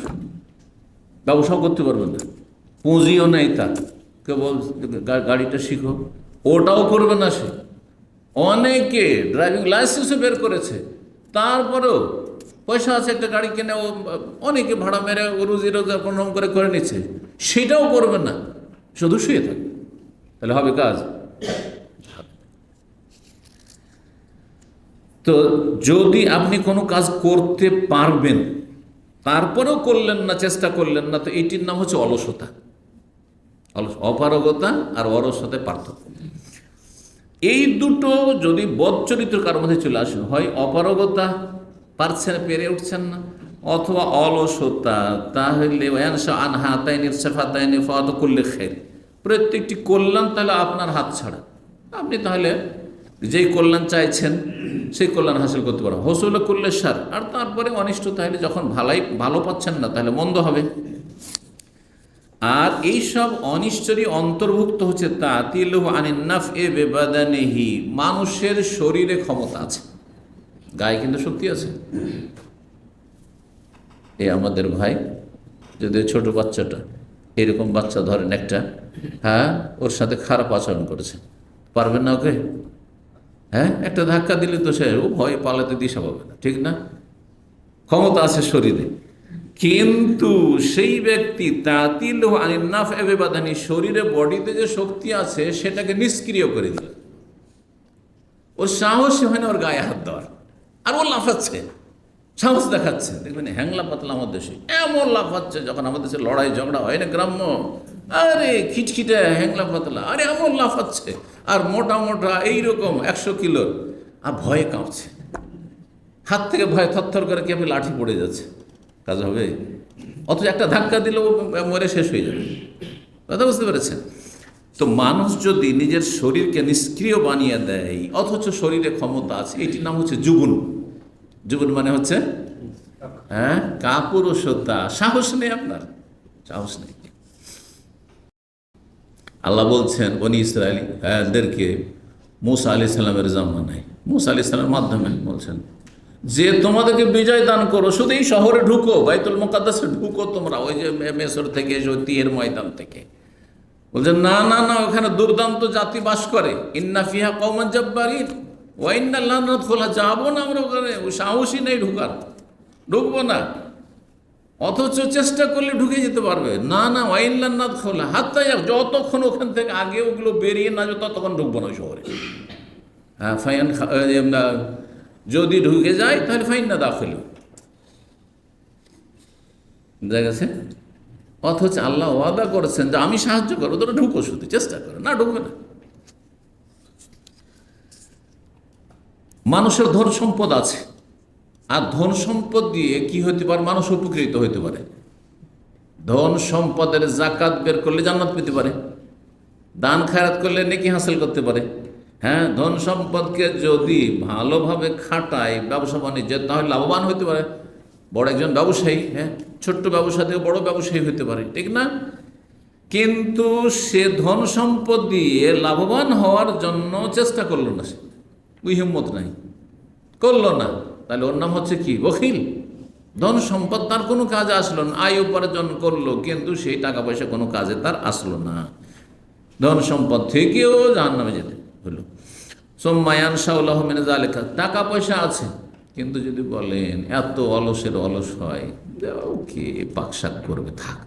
ব্যবসাও করতে পারবেন না, পুঁজিও নেই তার, কেবল গাড়িটা শিখো, ওটাও করবে না সে। অনেকে ড্রাইভিং লাইসেন্সও বের করেছে, তারপরেও পয়সা আছে, একটা গাড়ি কিনে ও অনেকে ভাড়া মেরে রুজি রোজগার কোনোরকম করে নিচ্ছে, সেটাও করবে না, শুধু শুয়ে থাকে, তাহলে হবে কাজ? তো যদি আপনি কোনো কাজ করতে পারবেন, তারপরেও করলেন না, চেষ্টা করলেন না, তো এইটির নাম হচ্ছে অলসতা। অপারগতা আর অলসতায় পার্থক্য। এই দুটো যদি বদচরিত্র কারোর মধ্যে চলে আসে, হয় অপারগতা, পারছেন, পেরে উঠছেন না, অথবা অলসতা, তাহলে প্রত্যেকটি কল্যাণ তাহলে আপনার হাত ছাড়া, আপনি তাহলে যেই কল্যাণ চাইছেন সেই কল্যাণ হাসিল করতে পারেন। হসুল করলে সার, আর তারপরে অনিষ্ট, তাহলে যখন ভালো পাচ্ছেন না তাহলে মন্দ হবে। আর এইসব অনিশ্চয়ই অন্তর্ভুক্ত হচ্ছে তাতিলহু আনিন নাফএ বিবাদানিহি, মানুষের শরীরে ক্ষমতা আছে, গায়ে কিন্তু শক্তি আছে। এই আমাদের ভাই যদি ছোট বাচ্চাটা, এরকম বাচ্চা ধরেন একটা, হ্যাঁ, ওর সাথে খারাপ আচরণ করেছে, পারবেন না ওকে? হ্যাঁ, একটা ধাক্কা দিলে তো সে ও ভয় পালাতে দিশা পাবে না, ঠিক না? ক্ষমতা আছে শরীরে, কিন্তু সেই ব্যক্তি তাতিলহু আনিন নাফএ বিবাদানি, শরীরে বডিতে যে শক্তি আছে সেটাকে নিষ্ক্রিয় করে দিল, ওর সাহসী হয় না ওর গায়ে হাত দেওয়ার, আর ও লাফাচ্ছে, সাহস দেখাচ্ছে। দেখবেন হ্যাংলা পাতলা আমার দেশে এমন লাফাচ্ছে, যখন আমাদের দেশে লড়াই ঝগড়া হয় না গ্রাম্য, আরে খিটখিটে হ্যাংলা পাতলা, আরে এমন লাফাচ্ছে, আর মোটা মোটা এইরকম 100 কিলোর, আর ভয়ে কাঁপছে, হাত থেকে ভয়ে থরথর করে কেমন লাঠি পড়ে যাচ্ছে, কাজ হবে? অথচ একটা ধাক্কা দিলেও মরে শেষ হয়ে যাবে। কথা বুঝতে পেরেছেন? তো মানুষ যদি নিজের শরীরকে নিষ্ক্রিয় বানিয়ে দেয়, অথচ শরীরে ক্ষমতা আছে, এটির নাম হচ্ছে জুবুন। জুবুন মানে হচ্ছে, হ্যাঁ, কাপুরুষতা, সাহস নেই, আপনার সাহস নেই। আল্লাহ বলছেন বনি ইসরায়েলদেরকে মুসা আলাইহিস সালামের জামানায়, মুসা আলাইহিস সালামের মাধ্যমে বলছেন যে তোমাদেরকে বিজয় দান করো, শুধু এই শহরে ঢুকো, বাইতুল মুকাদ্দাসে ঢুকো তোমরা, ওই যে মেসর থেকে এসো, তিয়ের ময়দান থেকে। বলছেন না না না, ওখানে দুর্দান্ত জাতি বাস করে, ইন্না ফিহা কওমান জাব্বারিন ওয়া ইন্না লা নাদখুলা, যাবো না আমরা ওখানে, সাহসী নেই ঢুকার, ঢুকবো না। অথচ চেষ্টা করলে ঢুকে যেতে পারবে, না না, ওয়া ইন্না লা নাদখুলা হাত্তা, যতক্ষণ ওখান থেকে আগে ওগুলো বেরিয়ে না যায় ততক্ষণ ঢুকবো না ওই শহরে। হ্যাঁ, ফাইন, যদি ঢুকে যায় তাহলে ফাইন না দাখিল, বুঝা গেছে? অথচ আল্লাহ ওয়াদা করেছেন যে আমি সাহায্য করবো, তোরা ঢুকো, শুধু চেষ্টা করো, না ঢুকবে না। মানুষের ধন সম্পদ আছে, আর ধন সম্পদ দিয়ে কি হতে পারে? মানুষ উপকৃত হতে পারে। ধন সম্পদের জাকাত বের করলে জান্নাত পেতে পারে, দান খায়রাত করলে নেকি হাসিল করতে পারে। হ্যাঁ, ধন সম্পদকে যদি ভালোভাবে খাটায় ব্যবসা বাণিজ্যে, তাহলে লাভবান হতে পারে। বড় একজন ব্যবসায়ী, হ্যাঁ, ছোট্ট ব্যবসা থেকে বড় ব্যবসায়ী হতে পারে, ঠিক না? কিন্তু সে ধন সম্পদ দিয়ে লাভবান হওয়ার জন্য চেষ্টা করলো না, সে ওই হিম্মত নাই, করলো না, তাহলে ওর নাম হচ্ছে কি? বখিল। ধন সম্পদ তার কোনো কাজে আসলো না, আয় উপার্জন করলো কিন্তু সেই টাকা পয়সা কোনো কাজে তার আসলো না, ধন সম্পদ থেকেও জাহান্নামে যেতে হলো। সোম্মায়ান শাউল্লাহ মেনে জালেখা, টাকা পয়সা আছে কিন্তু যদি বলেন এত অলসের অলস হয়, কে পাকশাক করবে, থাক,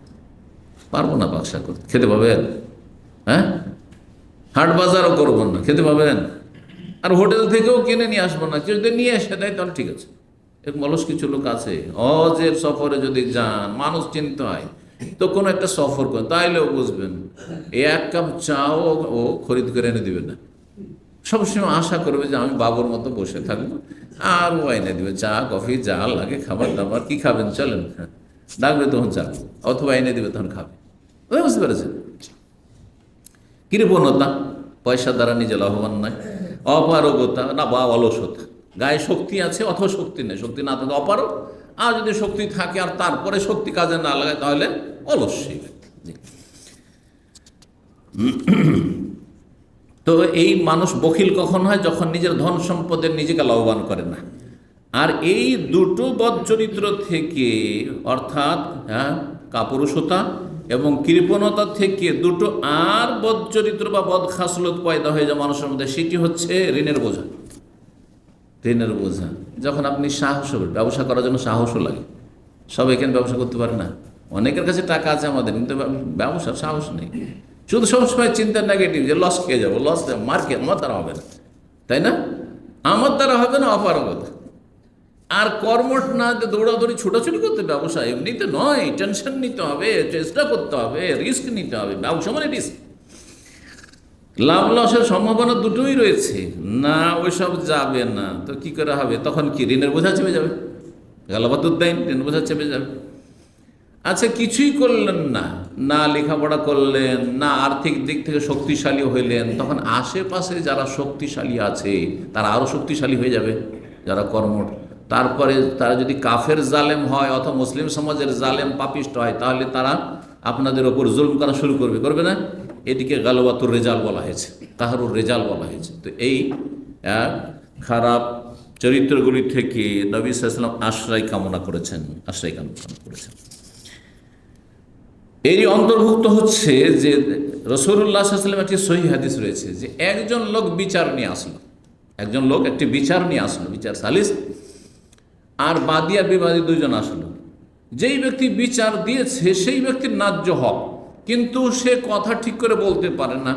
পারবো না পাকশাক করতে, খেতে পাবেন? হ্যাঁ, হাট বাজারও করবো না, খেতে পাবেন? আর হোটেল থেকেও কিনে নিয়ে আসবো না, কেউ যদি নিয়ে এসে দেয় তাহলে ঠিক আছে। এরকম অলস কিছু লোক আছে, হজের সফরে যদি যান, মানুষ চিনতে হয় তো কোনো একটা সফর করেন, তাইলেও বুঝবেন এক কাপ চাও ও খরিদ করে এনে দিবে না, সবসময় আশা করবে যে আমি বাবুর মতো বসে থাকবো আর ও এনে দেবে চা কফি যা লাগে, খাবার দাবার, কি খাবেন চলেন, হ্যাঁ ডাকবে তখন চা, অথবা এনে দেবে তখন খাবে। বুঝতে পেরেছেন? কৃপণতা, পয়সা দ্বারা নিজে লাভবান নয়, অপারগতা না বা অলসতা, গায়ে শক্তি আছে অথবা শক্তি নেই, শক্তি না থাকে অপারগ, আর যদি শক্তি থাকে আর তারপরে শক্তি কাজে না লাগায় তাহলে অলস সেই ব্যক্তি। তো এই মানুষ বখিল কখন হয়? যখন নিজের ধন সম্পদের নিজেকে লাভবান করে না। আর এই দুটো বদ চরিত্র থেকে, অর্থাৎ কাপুরুষতা এবং কৃপণতা থেকে দুটো আর বদ চরিত্র বা বদ খাসলত পয়দা হয়ে যায় মানুষের মধ্যে, সেটি হচ্ছে ঋণের বোঝা। ঋণের বোঝা, যখন আপনি সাহস হবে, ব্যবসা করার জন্য সাহসও লাগে, সব এখানে ব্যবসা করতে পারে না, অনেকের কাছে টাকা আছে আমাদের, কিন্তু ব্যবসার সাহস নেই, শুধু সবসময় চিন্তা নেগেটিভ, যে লস খেয়ে যাবো, লস মার্কেট আমার দ্বারা হবে না, তাই না? আমার দ্বারা হবে না, অপারগতা। আর কর্মঠ না দৌড়াদৌড়ি ছুটাছুটি করতে, ব্যবসা এমনিতে নয়, টেনশন নিতে হবে, চেষ্টা করতে হবে, রিস্ক নিতে হবে, ব্যবসা মানে রিস্ক, লাভ লসের সম্ভাবনা দুটোই রয়েছে, না ওইসব যাবে না, তো কি করে হবে? তখন কি ঋণের বোঝা চেপে যাবে, গালাবাতুদ্দাইন, ঋণের বোঝা চেপে যাবে। আচ্ছা, কিছুই করলেন না, না লেখাপড়া করলেন না, আর্থিক দিক থেকে শক্তিশালী হইলেন, তখন আশেপাশে যারা শক্তিশালী আছে তারা আরও শক্তিশালী হয়ে যাবে, যারা কর্মঠ। তারপরে তারা যদি কাফের জালেম হয় অথবা মুসলিম সমাজের জালেম পাপিষ্ট হয়, তাহলে তারা আপনাদের ওপর জুলম করা শুরু করবে, করবে না? এটিকে গালবাতুর রেজাল বলা হয়েছে, কাহারুর রেজাল বলা হয়েছে। তো এই খারাপ চরিত্রগুলি থেকে নবী সাল্লাল্লাহু আলাইহি ওয়াসাল্লাম আশ্রয় কামনা করেছেন। এরই অন্তর্ভুক্ত হচ্ছে যে রাসূলুল্লাহ সাল্লাল্লাহু আলাইহি ওয়াসাল্লাম একটি সহিহ হাদিস রয়েছে যে একজন লোক বিচার নিয়ে আসলো, একজন লোক একটি বিচার নিয়ে আসলো, বিচার সালিস, আর বাদী আর বিবাদী দুইজন আসলো। যেই ব্যক্তি বিচার দিয়েছে সেই ব্যক্তির ন্যায্য হক, কিন্তু সে কথা ঠিক করে বলতে পারে না,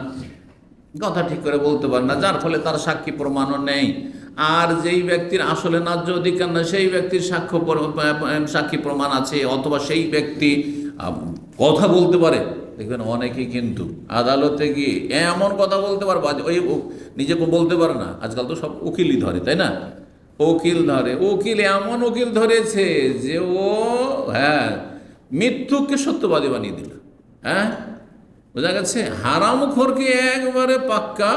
যার ফলে তার সাক্ষী প্রমাণও নেই। আর যেই ব্যক্তির আসলে ন্যায্য অধিকার না, সেই ব্যক্তির সাক্ষী প্রমাণ আছে, অথবা সেই ব্যক্তি কথা বলতে পারে। দেখবেন অনেকেই কিন্তু আদালতে গিয়ে এমন কথা বলতে পারে, ওই নিজেকে বলতে পারে না। আজকাল তো সব উকিলই ধরে, তাই না? উকিল এমন উকিল ধরেছে যে ও মৃত্যুকে সত্যবাদী বানিয়ে দিল। বোঝা গেছে? হারামখোরকে একবারে পাক্কা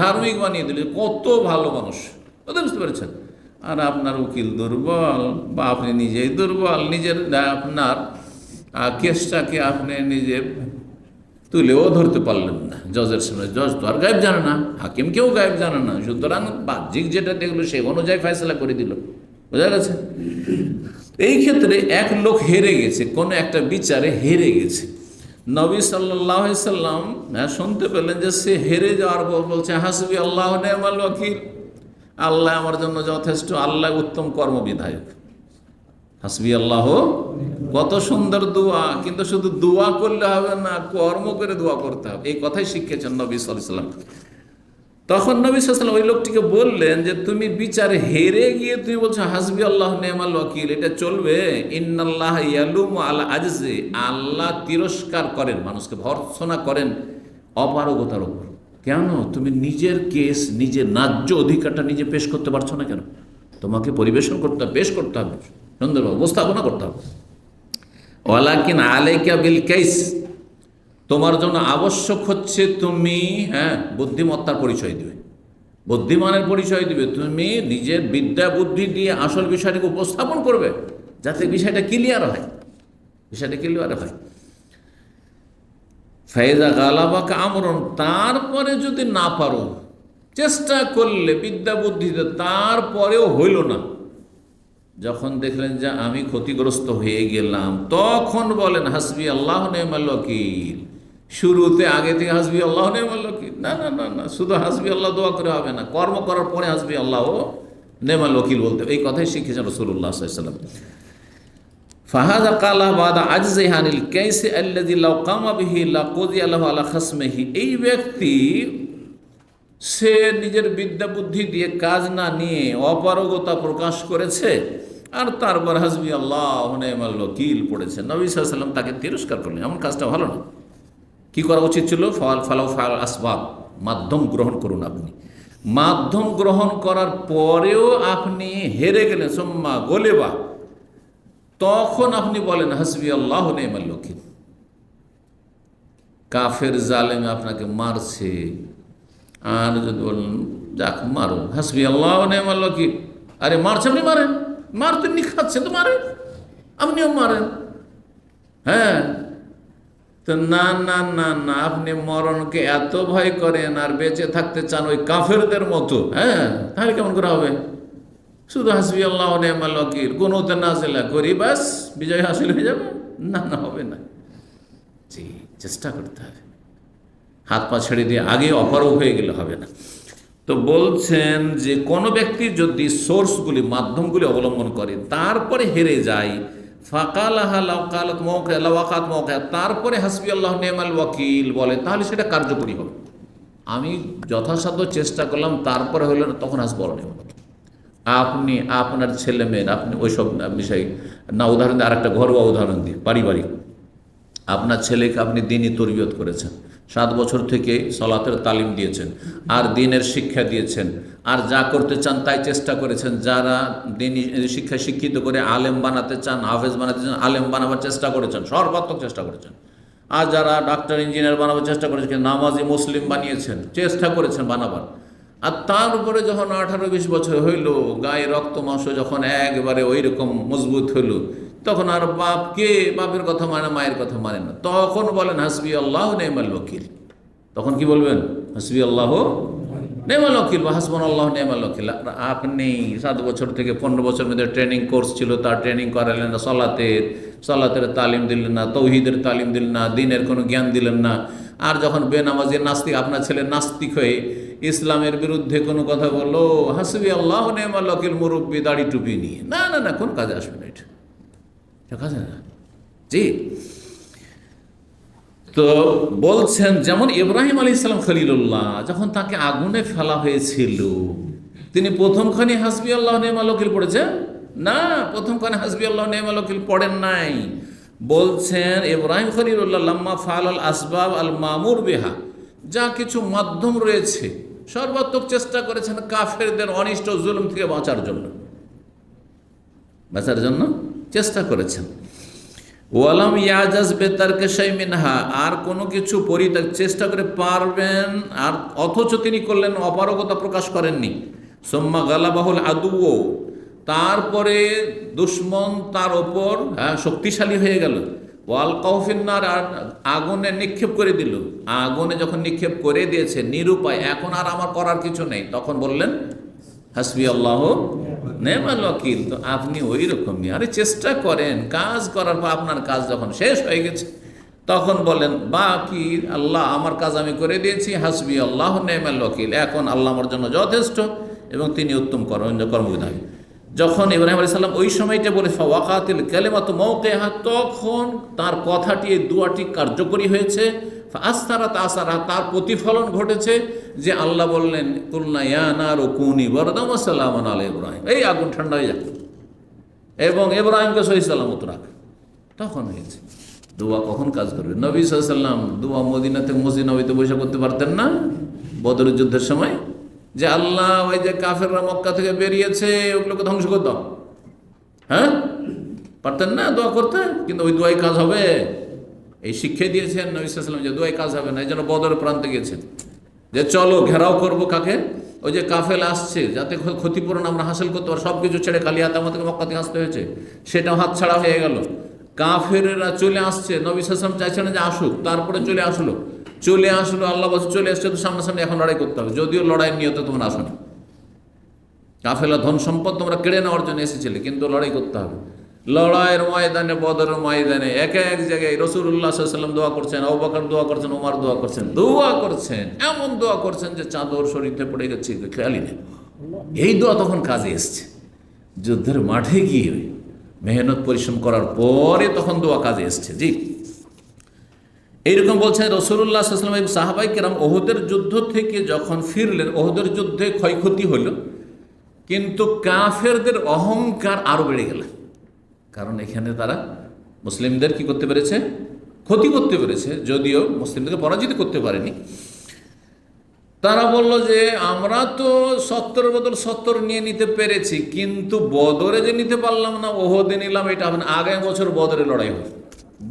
ধার্মিক বানিয়ে দিল। কত ভালো মানুষ, বুঝতে পেরেছেন? আর আপনার উকিল দুর্বল, বা আপনি নিজেই দুর্বল, নিজের আপনার কেসটাকে আপনি নিজে তুলেও ধরতে পারলেন না জজের সামনে। জজ তো আর গায়েব জানে না, হাকিম কেউ গায়েব জানে না, সুতরাং বাহ্যিক যেটা দেখলো সেই অনুযায়ী ফয়সালা করে দিল। বোঝা গেছে? এই ক্ষেত্রে এক লোক হেরে গেছে, কোনো একটা বিচারে হেরে গেছে। নবী সাল্লাল্লাহু আলাইহি সাল্লাম শুনতে পেলেন যে সে হেরে যাওয়ার পর বলছে, হাসবি আল্লাহু ওয়া নি'মাল ওয়াকিল, আল্লাহ আমার জন্য যথেষ্ট, আল্লাহ উত্তম কর্মবিধায়ক। হাসবি আল্লাহ, কত সুন্দর দোয়া, কিন্তু শুধু দোয়া করলে হবে না, কর্ম করে দোয়া করতে হবে। এই কথাই শিখিয়েছেন নবী সাল্লাল্লাহু আলাইহি সাল্লাম। তখন নবী সাল্লাল্লাহু আলাইহি সাল্লাম ওই লোকটিকে বললেন যে তুমি বিচারে হেরে গিয়ে তুমি বলছো হাসবি আল্লাহ নি'মাল ওয়াকিল, এটা চলবে? ইন্নাল্লাহ ইয়ালুমু আলা আজজি, আল্লাহ তিরস্কার করেন, মানুষকে ভর্ৎসনা করেন অপারগতার উপর। কেন? তুমি নিজের কেস, নিজের ন্যায্য অধিকারটা নিজে পেশ করতে পারছো না কেন? তোমাকে পরিবেশন করতে হবে, পেশ করতে হবে, সুন্দরভাবে উপস্থাপনা করতে হবে। ওয়ালাকিন আলাইকা বিল কাইস, তোমার জন্য আবশ্যক হচ্ছে তুমি বুদ্ধিমত্তার পরিচয় দিবে, বুদ্ধিমানের পরিচয় দিবে। তুমি নিজের বিদ্যা বুদ্ধি দিয়ে আসল বিষয়টাকে উপস্থাপন করবে, যাতে বিষয়টা ক্লিয়ার হয়, ফাইজা গালাবাকা আমরুন, তারপরে যদি না পারো, চেষ্টা করলে বিদ্যা বুদ্ধিতে, তারপরেও হইল না, যখন দেখলেন যে আমি ক্ষতিগ্রস্ত হয়ে গেলাম, তখন বলেন হাসবি আল্লাহ নেমাল ওয়াকিল। শুরুতে আগে থেকে হাসবি আল্লাহ নেমাল ওয়াকিল, না না না না, শুধু হাসবি আল্লাহ দোয়া করে হবে না, কর্ম করার পরে হাসবি আল্লাহ নেমাল ওয়াকিল বলতে, এই কথাই শিখেছেন রাসূলুল্লাহ সাল্লাল্লাহু আলাইহি ওয়াসাল্লাম। ফাহাদা কালা বাদা আজজিহানিল কাইসি আল্লাযী লাউ কামা বিহি লাকুযিয়া লাহু আলা খাসমিহি। এই ব্যক্তি সে নিজের বিদ্যা বুদ্ধি দিয়ে কাজ না নিয়ে অপারগতা প্রকাশ করেছে, আর তারপর হাসবি আল্লাহ নেমাল ওয়াকিল পড়েছে। নবী সাল্লাল্লাহু আলাইহি ওয়াসাল্লাম তাকে তিরস্কার করলেন, এমন কাজটা ভালো না। কি করা উচিত ছিল? ফালাউ ফাল আসবাব, মাধ্যম গ্রহণ করুন। আপনি মাধ্যম গ্রহণ করার পরেও আপনি হেরে গেলেন, সুম্মা গোলেবা, তখন আপনি বলেন হাসবি আল্লাহ নেমাল ওয়াকিল। কাফের জালেম আপনাকে মারছে, আর যদি বলেন যাক মারো, হাসবি আল্লাহ নেমাল ওয়াকিল। আরে মারছে, আপনি মারেন, মারতে নি খাচ্ছেন তো মারেন, আপনিও মারেন। হ্যাঁ, তো না না না না, আপনি মরণকে এত ভয় করেন আর বেঁচে থাকতে চান ওই কাফেরদের মতো। হ্যাঁ, তাহলে কেমন করে হবে? শুধু হাসবি আল্লাহ নেমাল ওয়াকিল গুনোতে নাজিলা করি, বাস বিজয় হাসিল হয়ে যাবে? না না, হবে না। জি, চেষ্টা করতে হবে। হাত পা ছেড়ে দিয়ে আগে অপারগ হয়ে গেলে হবে না। তো বলছেন যে কোনো ব্যক্তি যদি সোর্সগুলি, মাধ্যমগুলি অবলম্বন করে তারপরে হেরে যায়, ফাকালাহা লাওকালাত মাওকিআ লাওয়াকাত মাওকিআ, তারপরে হাসবি আল্লাহ নেমাল ওয়াকিল বলে, তাহলে সেটা কার্যকরী হবে। আমি যথাসাধ্য চেষ্টা করলাম, তারপরে হলো না, তখন হাসবি আল্লাহ নেমাল ওয়াকিল। আপনি আপনার ছেলে মেয়ের, আপনি ওইসব বিষয় না, উদাহরণ দিয়ে আরেকটা ঘরোয়া উদাহরণ দিই, পারিবারিক। আপনার ছেলেকে আপনি দিনই তরবিয়ত করেছেন, 7 বছর থেকে সলাতের তালিম দিয়েছেন, আর দিনের শিক্ষা দিয়েছেন, আর যা করতে চান তাই চেষ্টা করেছেন। যারা দিনই শিক্ষায় শিক্ষিত করে আলেম বানাতে চান, হাফেজ বানাতে চান, আলেম বানাবার চেষ্টা করেছেন, সর্বাত্মক চেষ্টা করেছেন। আর যারা ডাক্তার ইঞ্জিনিয়ার বানাবার চেষ্টা করেছেন, নামাজি মুসলিম বানিয়েছেন, চেষ্টা করেছেন বানাবার। আর তার উপরে যখন 18-20 বছর হইল, গায়ে রক্ত মাংস যখন একবারে ওই রকম মজবুত হইল, তখন আর বাপকে, বাপের কথা মানে, মায়ের কথা মানে না, তখন বলেন হাসবি আল্লাহ নেমাল ওয়াকিল। তখন কি বলবেন? হাসবি আল্লাহ নেমাল ওয়াকিল বা হাসবুন আল্লাহ নেমাল ওয়াকিল। আপনি 7 বছর থেকে 15 বছর মধ্যে ট্রেনিং কোর্স ছিল, তার ট্রেনিং করালেন না, সলাতের তালিম দিলেন না, তৌহিদের তালিম দিলেন না, দিনের কোনো জ্ঞান দিলেন না। আর যখন বেনামাজি নাস্তিক, আপনার ছেলে নাস্তিক হয়ে ইসলামের বিরুদ্ধে কোনো কথা বললো, হাসবি আল্লাহ নেমাল ওয়াকিল, মুরব্বী দাড়ি টুপি নিয়ে, না না না, কোন কাজে আসবে না, এটা কাজে না। জি, তো বলছেন যেমন ইব্রাহিম আলাইহিস সালাম খলিলুল্লাহ, যখন তাকে আগুনে ফেলা হয়েছিল, তিনি প্রথমখানে হাসবি আল্লাহ নেমাল ওয়াকিল পড়েছেন না, প্রথমখানে হাসবি আল্লাহ নেমাল ওয়াকিল পড়েন নাই। বলছেন ইব্রাহিম খলিলুল্লাহ লাম্মা ফাআলাল আসবাব আল মামুর বিহা, যা কিছু মাধ্যম রয়েছে সর্বাত্মক চেষ্টা করেছেন কাফেরদের অনিষ্ট জুলুম থেকে বাঁচার জন্য চেষ্টা করেছেন। ওয়ালাম ইয়াজাজ বেতারকে শাই মিনহা, আর কোনো কিছু পরিত্যাগ চেষ্টা করে পারবেন, আর অথচ তিনি করলেন, অপারগতা প্রকাশ করেননি। সুম্মা গালাবাহুল আদুও, তারপরে দুশ্মন তার ওপর শক্তিশালী হয়ে গেল। ওয়াল কাউফিন্নার, আর আগুনে নিক্ষেপ করে দিল। আগুনে যখন নিক্ষেপ করে দিয়েছে, নিরুপায়, এখন আর আমার করার কিছু নেই, তখন বললেন হাসবি আল্লাহ নেমাল ওয়াকিল। তো আপনি ওই রকমই আরে চেষ্টা করেন, কাজ করার পর আপনার কাজ যখন শেষ হয়ে গেছে, তখন বলেন বাকি আল্লাহ, আমার কাজ আমি করে দিয়েছি, হাসবি আল্লাহ নেমাল ওয়াকিল, এখন আল্লাহ আমার জন্য যথেষ্ট এবং তিনি উত্তম কর্মবিধায়ক। যখন ইব্রাহিম আলাইহিস সালাম ওই সময়টা বলে ওয়াকাতিল কালিমাতু মাওকিআহা, তখন তার কথাটি, এই দুয়াটি কার্যকরী হয়েছে। আস্তারা তাসারা, তার প্রতিফলন ঘটেছে, যে আল্লাহ বললেন কুলনা ইয়া নারু কুনি বারদাম ওয়া সালামান আলা ইব্রাহিম, এই আগুন ঠান্ডা হয়ে যাক এবং ইব্রাহিমকে সহি সালামত রাখ। তখন হয়েছে। দোয়া কখন কাজ করবে? নবী সাল্লাল্লাহু আলাইহি ওয়াসাল্লাম দোয়া মদিনা থেকে মসজিদ নববীতে বসে করতে পারতেন না বদরের যুদ্ধের সময়? যে আল্লাহ, ওই যে কাফেররা মক্কা থেকে বেরিয়েছে, ওগুলোকে ধ্বংস করে দাও, হ্যাঁ, পারতেন না দোয়া করতে? কিন্তু ওই দোয়াই কাজ হবে, এই শিক্ষা দিয়েছেন নবী সাল্লাল্লাহু আলাইহি ওয়াসাল্লাম, যে দোয়াই কাজ হবে না। এই জন্য বদরের প্রান্তে গেছেন, যে চলো ঘেরাও করবো কাকে? ওই যে কাফেলা আসছে, যাতে ক্ষতিপূরণ আমরা হাসিল করতে পারি। সব কিছু ছেড়ে খালি হাতে আমাদেরকে মক্কা থেকে আসতে হয়েছে, সেটাও হাত ছাড়া হয়ে গেল। কাফেরেরা চলে আসছে, নবী সাল্লাল্লাহু আলাইহি ওয়াসাল্লাম চাইছেন যে আসুক, তারপরে চলে আসলো। আল্লাহ বলছে চলে আসছে তো সামনাসামনি এখন লড়াই করতে হবে, যদিও লড়াইয়ের নিয়তে তোমরা আসো না। কাফেলা ধন সম্পদ তোমরা কেড়ে নেওয়ার জন্য এসেছিলে, কিন্তু লড়াই করতে হবে। লড়াইয়ের ময়দানে, বদরের ময়দানে এক এক জায়গায় রাসূলুল্লাহ সাল্লাল্লাহু আলাইহি ওয়াসাল্লাম দোয়া করছেন, আবু বকর দোয়া করছেন, ওমর দোয়া করছেন, এমন দোয়া করছেন যে চাদর শরীরে পড়ে গেছে, খেয়ালই নেই। এই দোয়া তখন কাজে এসছে। যুদ্ধের মাঠে গিয়ে মেহনত পরিশ্রম করার পরে তখন দোয়া কাজে এসছে। জি, এইরকম বলছেন রাসূলুল্লাহ সাল্লাল্লাহু আলাইহি ওয়াসাল্লাম। সাহাবায়ে কেরাম ওহুদের যুদ্ধ থেকে যখন ফিরলেন, ওহুদের যুদ্ধে ক্ষয়ক্ষতি হলো, কিন্তু কাফেরদের অহংকার আরো বেড়ে গেল। কারণ এখানে তারা মুসলিমদের কি করতে পেরেছে? ক্ষতি করতে পেরেছে, যদিও মুসলিমদেরকে পরাজিত করতে পারেনি। তারা বলল যে আমরা তো 70 বদল 70 নিয়ে নিতে পেরেছি, কিন্তু বদরে যে নিতে পারলাম না, ওহদে নিলাম, এটা হবে না। আগামী বছর বদরে লড়াই হবে,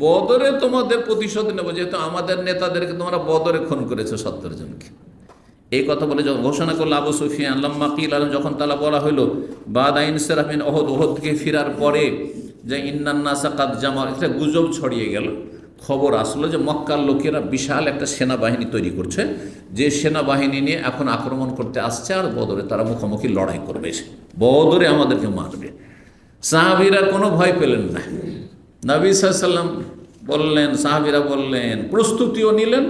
বদরে তোমাদের প্রতিশোধ নেব, যেহেতু আমাদের নেতাদেরকে তোমরা বদরে খুন করেছো 70 জনকে। এই কথা বলে যখন ঘোষণা করলো আবু সুফিয়ান, লাম্মা কিল আলম, যখন তালা বলা হইল বাদ আইন সেরাফিন ওহদ, ওহদ থেকে ফেরার পরে যে ইন্নান নাসা কাদ জামা, একটা গুজব ছড়িয়ে গেল, খবর আসলো যে মক্কার লোকেরা বিশাল একটা সেনাবাহিনী তৈরি করছে, যে সেনাবাহিনী নিয়ে এখন আক্রমণ করতে আসছে, আর বদরে তারা মুখোমুখি লড়াই করবে, বদরে আমাদেরকে মারবে। সাহাবীরা কোনো ভয় পেলেন না। নবী সাল্লাল্লাহু আলাইহি ওয়াসাল্লাম বললেন, সাহাবীরা বললেন, প্রস্তুতিও নিলেন,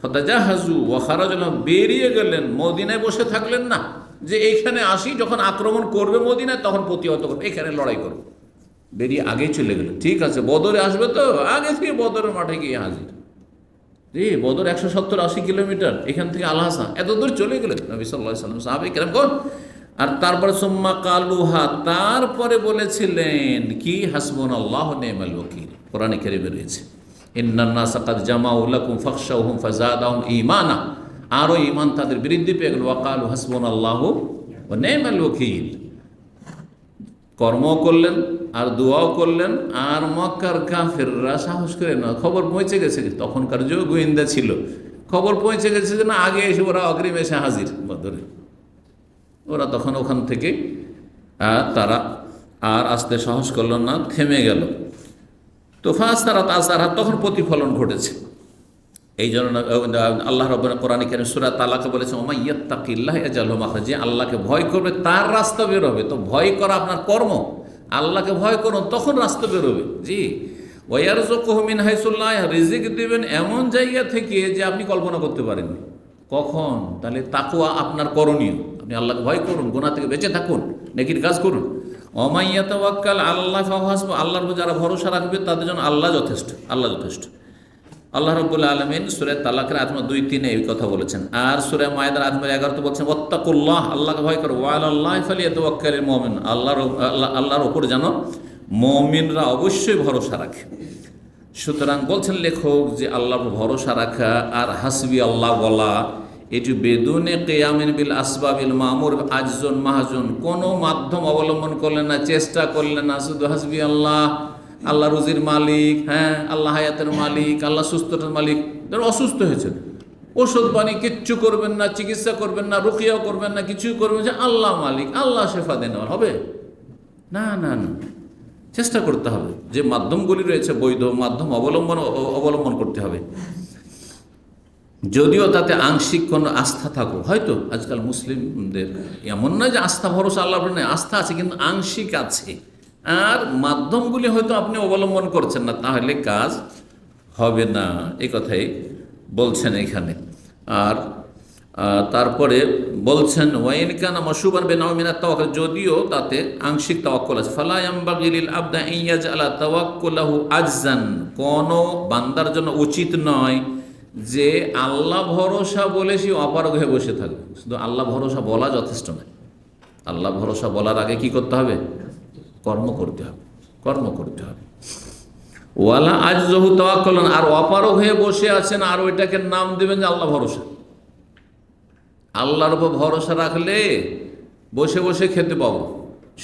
ফাতাজাহাজু ওয়া খারাজু, বেরিয়ে গেলেন, মদিনায় বসে থাকলেন না যে এইখানে আসি, যখন আক্রমণ করবে মদিনায় তখন প্রতিহত করবে, এখানে লড়াই করবে। বেরিয়ে আগেই চলে গেলেন। ঠিক আছে, বদরে আসবে তো আগে থেকে বদরের মাঠে গিয়ে হাজির। জি, বদর 170-80 কিলোমিটার এখান থেকে আল হাসান, এত দূর চলে গেলেন নবী সাল্লাল্লাহু আলাইহি ওয়াসাল্লাম। সাহাবায়ে কেরাম কোন, আর তারপরে সুম্মা কালুহা, তারপরে বলেছিলেন কি, হাসবুনাল্লাহু ওয়া নি'মাল ওয়াকিল। কোরআনে কারীমে রয়েছে, ইন্নান নাসা কাদ জামাউ লাকুম ফাখশাউহুম ফাযাদাহুম ঈমানা, আরো ঈমান তাদের বৃদ্ধি পেয়ে গেল। ওয়া কালু হাসবুনাল্লাহু ওয়া নি'মাল ওয়াকিল। কর্ম করলেন আর দোয়াও করলেন, আর মক্কার কাফেররা সাহস করে না, খবর পৌঁছে গেছে, তখনকার যে গোয়েন্দা ছিল, খবর পৌঁছে গেছে যে না, আগে এসে ওরা অগ্রিম এসে হাজির বদরে। ওরা তখন ওখান থেকে তারা আর আসতে সাহস করল না, থেমে গেল। তো ফাসতারাত আসরাত, তখন প্রতিফলন ঘটেছে। এই জন্য আল্লাহ রাব্বুল কোরআনে কারীম সূরা তালাকে বলেছে, ওমা ইয়াত্তাকিল্লাহ ইয়াজআল লাহু মাখরাজা, যে আল্লাহকে ভয় করবে তার রাস্তা বের হবে। তো ভয় করা আপনার কর্ম, আল্লাহকে ভয় করুন, তখন রাস্তা বের হবে। জি, ওয়ারযুকুহু মিন হাইসু লা ইয়াহতাসিব, রিজিক দিবেন এমন জায়গা থেকে যে আপনি কল্পনা করতে পারেননি। কখন? তাহলে তাকওয়া আপনার করণীয়, আপনি আল্লাহকে ভয় করুন, গুনাহ থেকে বেঁচে থাকুন, নেকির কাজ করুন। ওমা ইয়াতাওয়াক্কাল আল্লাহ ফাহুয়া হাসবুহ, আল্লাহর উপর যারা ভরসা রাখবে তাদের জন্য আল্লাহ যথেষ্ট, আল্লাহ যথেষ্ট। আল্লাহ রাব্বুল আলামিন সূরা তালাকের আয়াত 2-3 এই কথা বলেছেন, আর সূরা মায়েদার আয়াত 11 বলছেন ওয়াত্তাকুল্লাহ, আল্লাহকে ভয় করো, ওয়া আলাল্লাহি ফালিয়াতাওয়াক্কালিল মুমিন, আল্লাহর উপর যেন মুমিনরা অবশ্যই ভরসা রাখে। সুতরাং বলছেন লেখক যে আল্লাহর ভরসা রাখা আর হাসবি আল্লাহ বলা, এটি বেদুনে কিয়ামিন বিল আসবাবিল মামুর আজজন মাহজুন, কোনো মাধ্যম অবলম্বন করলেন না, চেষ্টা করলেন না, শুধু হাসবি আল্লাহ, আল্লাহ রুজির মালিক, হ্যাঁ আল্লাহ হায়াতের মালিক, আল্লাহ সুস্থতার মালিক। ধরো অসুস্থ হয়েছেন, ওষুধ পানি কিচ্ছু করবেন না, চিকিৎসা করবেন না, রুকিয়াও করবেন না, কিছুই করবেন যে আল্লাহ মালিক, আল্লাহ শেফা দেন, হবে না, না না, চেষ্টা করতে হবে। যে মাধ্যমগুলি রয়েছে বৈধ মাধ্যম অবলম্বন করতে হবে, যদিও তাতে আংশিক কোনো আস্থা থাকুক। হয়তো আজকাল মুসলিমদের এমন নয় যে আস্থা ভরসা আল্লাহর নেই, আস্থা আছে কিন্তু আংশিক আছে, আর মাধ্যমগুলি হয়তো আপনি অবলম্বন করছেন না, তাহলে কাজ হবে না, এই কথাই বলছেন এখানে। আর তারপরে বলছেন ওয়াইন কানা মাশুবান বিনাও মিনাত তাওয়াক্কুল, যদিও তাতে আংশিক তাওয়াক্কুল আছে। ফালা ইয়ামবাগি লিল আবদা আন ইয়াজআলা তাওয়াক্কুলাহু আজজান, কোনো বান্দার জন্য উচিত নয় যে আল্লাহ ভরসা বলে সে অপারগ হয়ে বসে থাকবে। শুধু আল্লাহ ভরসা বলা যথেষ্ট নয়, আল্লাহ ভরসা বলার আগে কি করতে হবে? কর্ম করতে হবে, কর্ম করতে হবে। ওয়ালা আজজহু তাওয়াক্কুলান, আর অপারগ হয়ে বসে আছেন আর ওইটাকে নাম দেবেন যে আল্লাহ ভরসা। আল্লাহর উপর ভরসা রাখলে বসে বসে খেতে পাবো,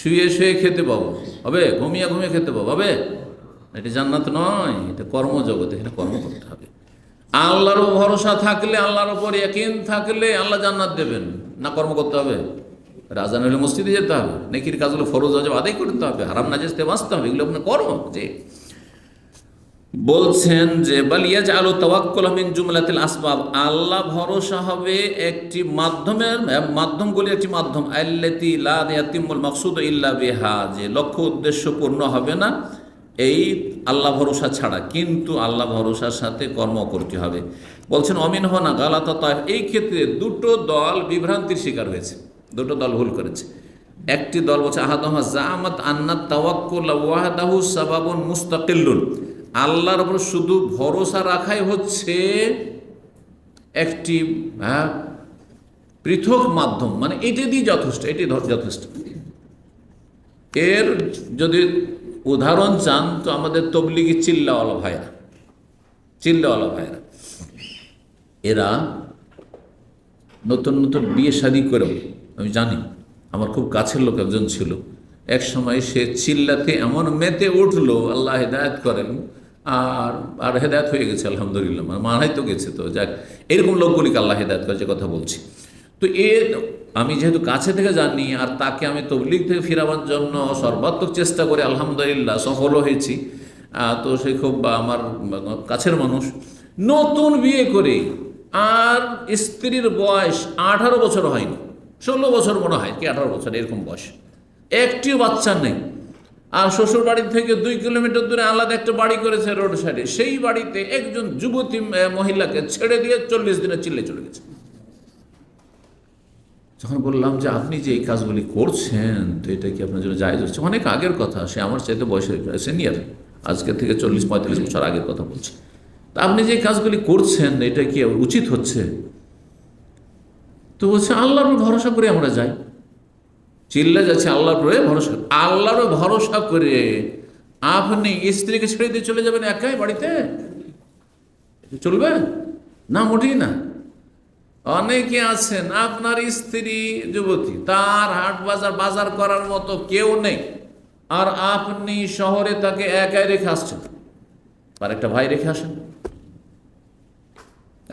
শুয়ে শুয়ে খেতে পাবো, হবে ঘুমিয়ে ঘুমিয়ে খেতে পাবো, হবে। এটা জান্নাত নয়, এটা কর্মজগৎ, এখানে কর্ম করতে হবে। আল্লাহর উপর ভরসা থাকলে, আল্লাহর উপর ইয়াকিন থাকলে আল্লাহ জান্নাত দেবেন, না কর্ম করতে হবে। রাজান হলে মসজিদে যেতে হবে, নেকির কাজগুলো ফরজ ওয়াজিব আদায় করতে হবে, হারাম নাজেজ থেকে বাঁচতে হবে, এগুলো আপনার কর্ম। যে বলছেন যে বালিয়াজ আলু তাওয়াক্কুল মিন জুমলাতিল আসবাব, আল্লাহ ভরসা হবে একটি মাধ্যমগুলি একটি মাধ্যম, আল্লাতি লা ইয়াতিমুল মাকসুদ ইল্লা বিহা, যে লক্ষ্য উদ্দেশ্য পূর্ণ হবে না এই আল্লাহ ভরসা ছাড়া, কিন্তু আল্লাহ ভরসার সাথে কর্ম করতে হবে। বলছেন অমিন হনা গালাতা তাইফ, এই ক্ষেত্রে দুটো দল বিভ্রান্তির শিকার হয়েছে, দুটো দল ভুল করেছে। একটি দল বলছে আহাদুহুমা জাআমাত আন্নাত তাওয়াক্কুল ওয়াহদাহু সাবাবুন মুস্তাকিল্লুন, আল্লাহর উপর শুধু ভরসা রাখাই হচ্ছে একটি পৃথক মাধ্যম, মানে এটা দিয়ে যথেষ্ট, এটি যথেষ্ট। এর যদি উদাহরণ চান তো আমাদের তবলিগি চিল্লাওয়ালা ভাইরা, এরা নতুন নতুন বিয়ে শাদী করেও, আমি জানি আমার খুব কাছের লোক একজন ছিল, এক সময় সে চিল্লাতে এমন মেতে উঠলো, আল্লাহ হেদায়েত করেন, আর হেদায়েত হয়ে গেছে আলহামদুলিল্লাহ, মারাই তো গেছে। তো যাক, এরকম লোকগুলিকে আল্লাহ হেদায়েত করে, যে কথা বলছি। তো আমি যেহেতু কাছে থেকে জানি, আর তাকে আমি তবলিগ থেকে ফিরাবার জন্য সর্বাত্মক চেষ্টা করে আলহামদুলিল্লাহ সফলও হয়েছি, তো সে খুব আমার কাছের মানুষ। নতুন বিয়ে করে আর স্ত্রীর বয়স 18 বছর হয়নি, 16 বছর মনে হয় কি 18 বছর এরকম বয়স, একটিও বাচ্চা নেই। আর শ্বশুর বাড়ি থেকে 2 কিলোমিটার দূরে আলাদা একটা বাড়ি করেছে রোড সাইডে, সেই বাড়িতে একজন যুবতী মহিলাকে ছেড়ে দিয়ে 40 দিনে চিল্লে চলে গেছে। যখন বললাম যে আপনি যে এই কাজগুলি করছেন, তো এটা কি আপনার জন্য জায়েজ হচ্ছে? অনেক আগের কথা, সে আমার চাইতে বয়সের সিনিয়র, আজকে থেকে 40-45 বছর আগের কথা বলছি। তা আপনি যে কাজগুলি করছেন এটা কি উচিত হচ্ছে? তো বলছে আল্লাহর উপর ভরসা করে আমরা যাই, চিল্লা যাচ্ছে আল্লাহর উপরে ভরসা, আল্লাহর ভরসা করে আপনি স্ত্রীকে ছেড়ে দিয়ে চলে যাবেন একাই বাড়িতে? চলবে না, মোটেই না। অনেকে আছেন আপনার স্ত্রী যুবতী, তার হাট বাজার করার মতো কেউ নেই, আর আপনি শহরে তাকে একাই রেখে আসছেন, আর একটা ভাই রেখে আসেন।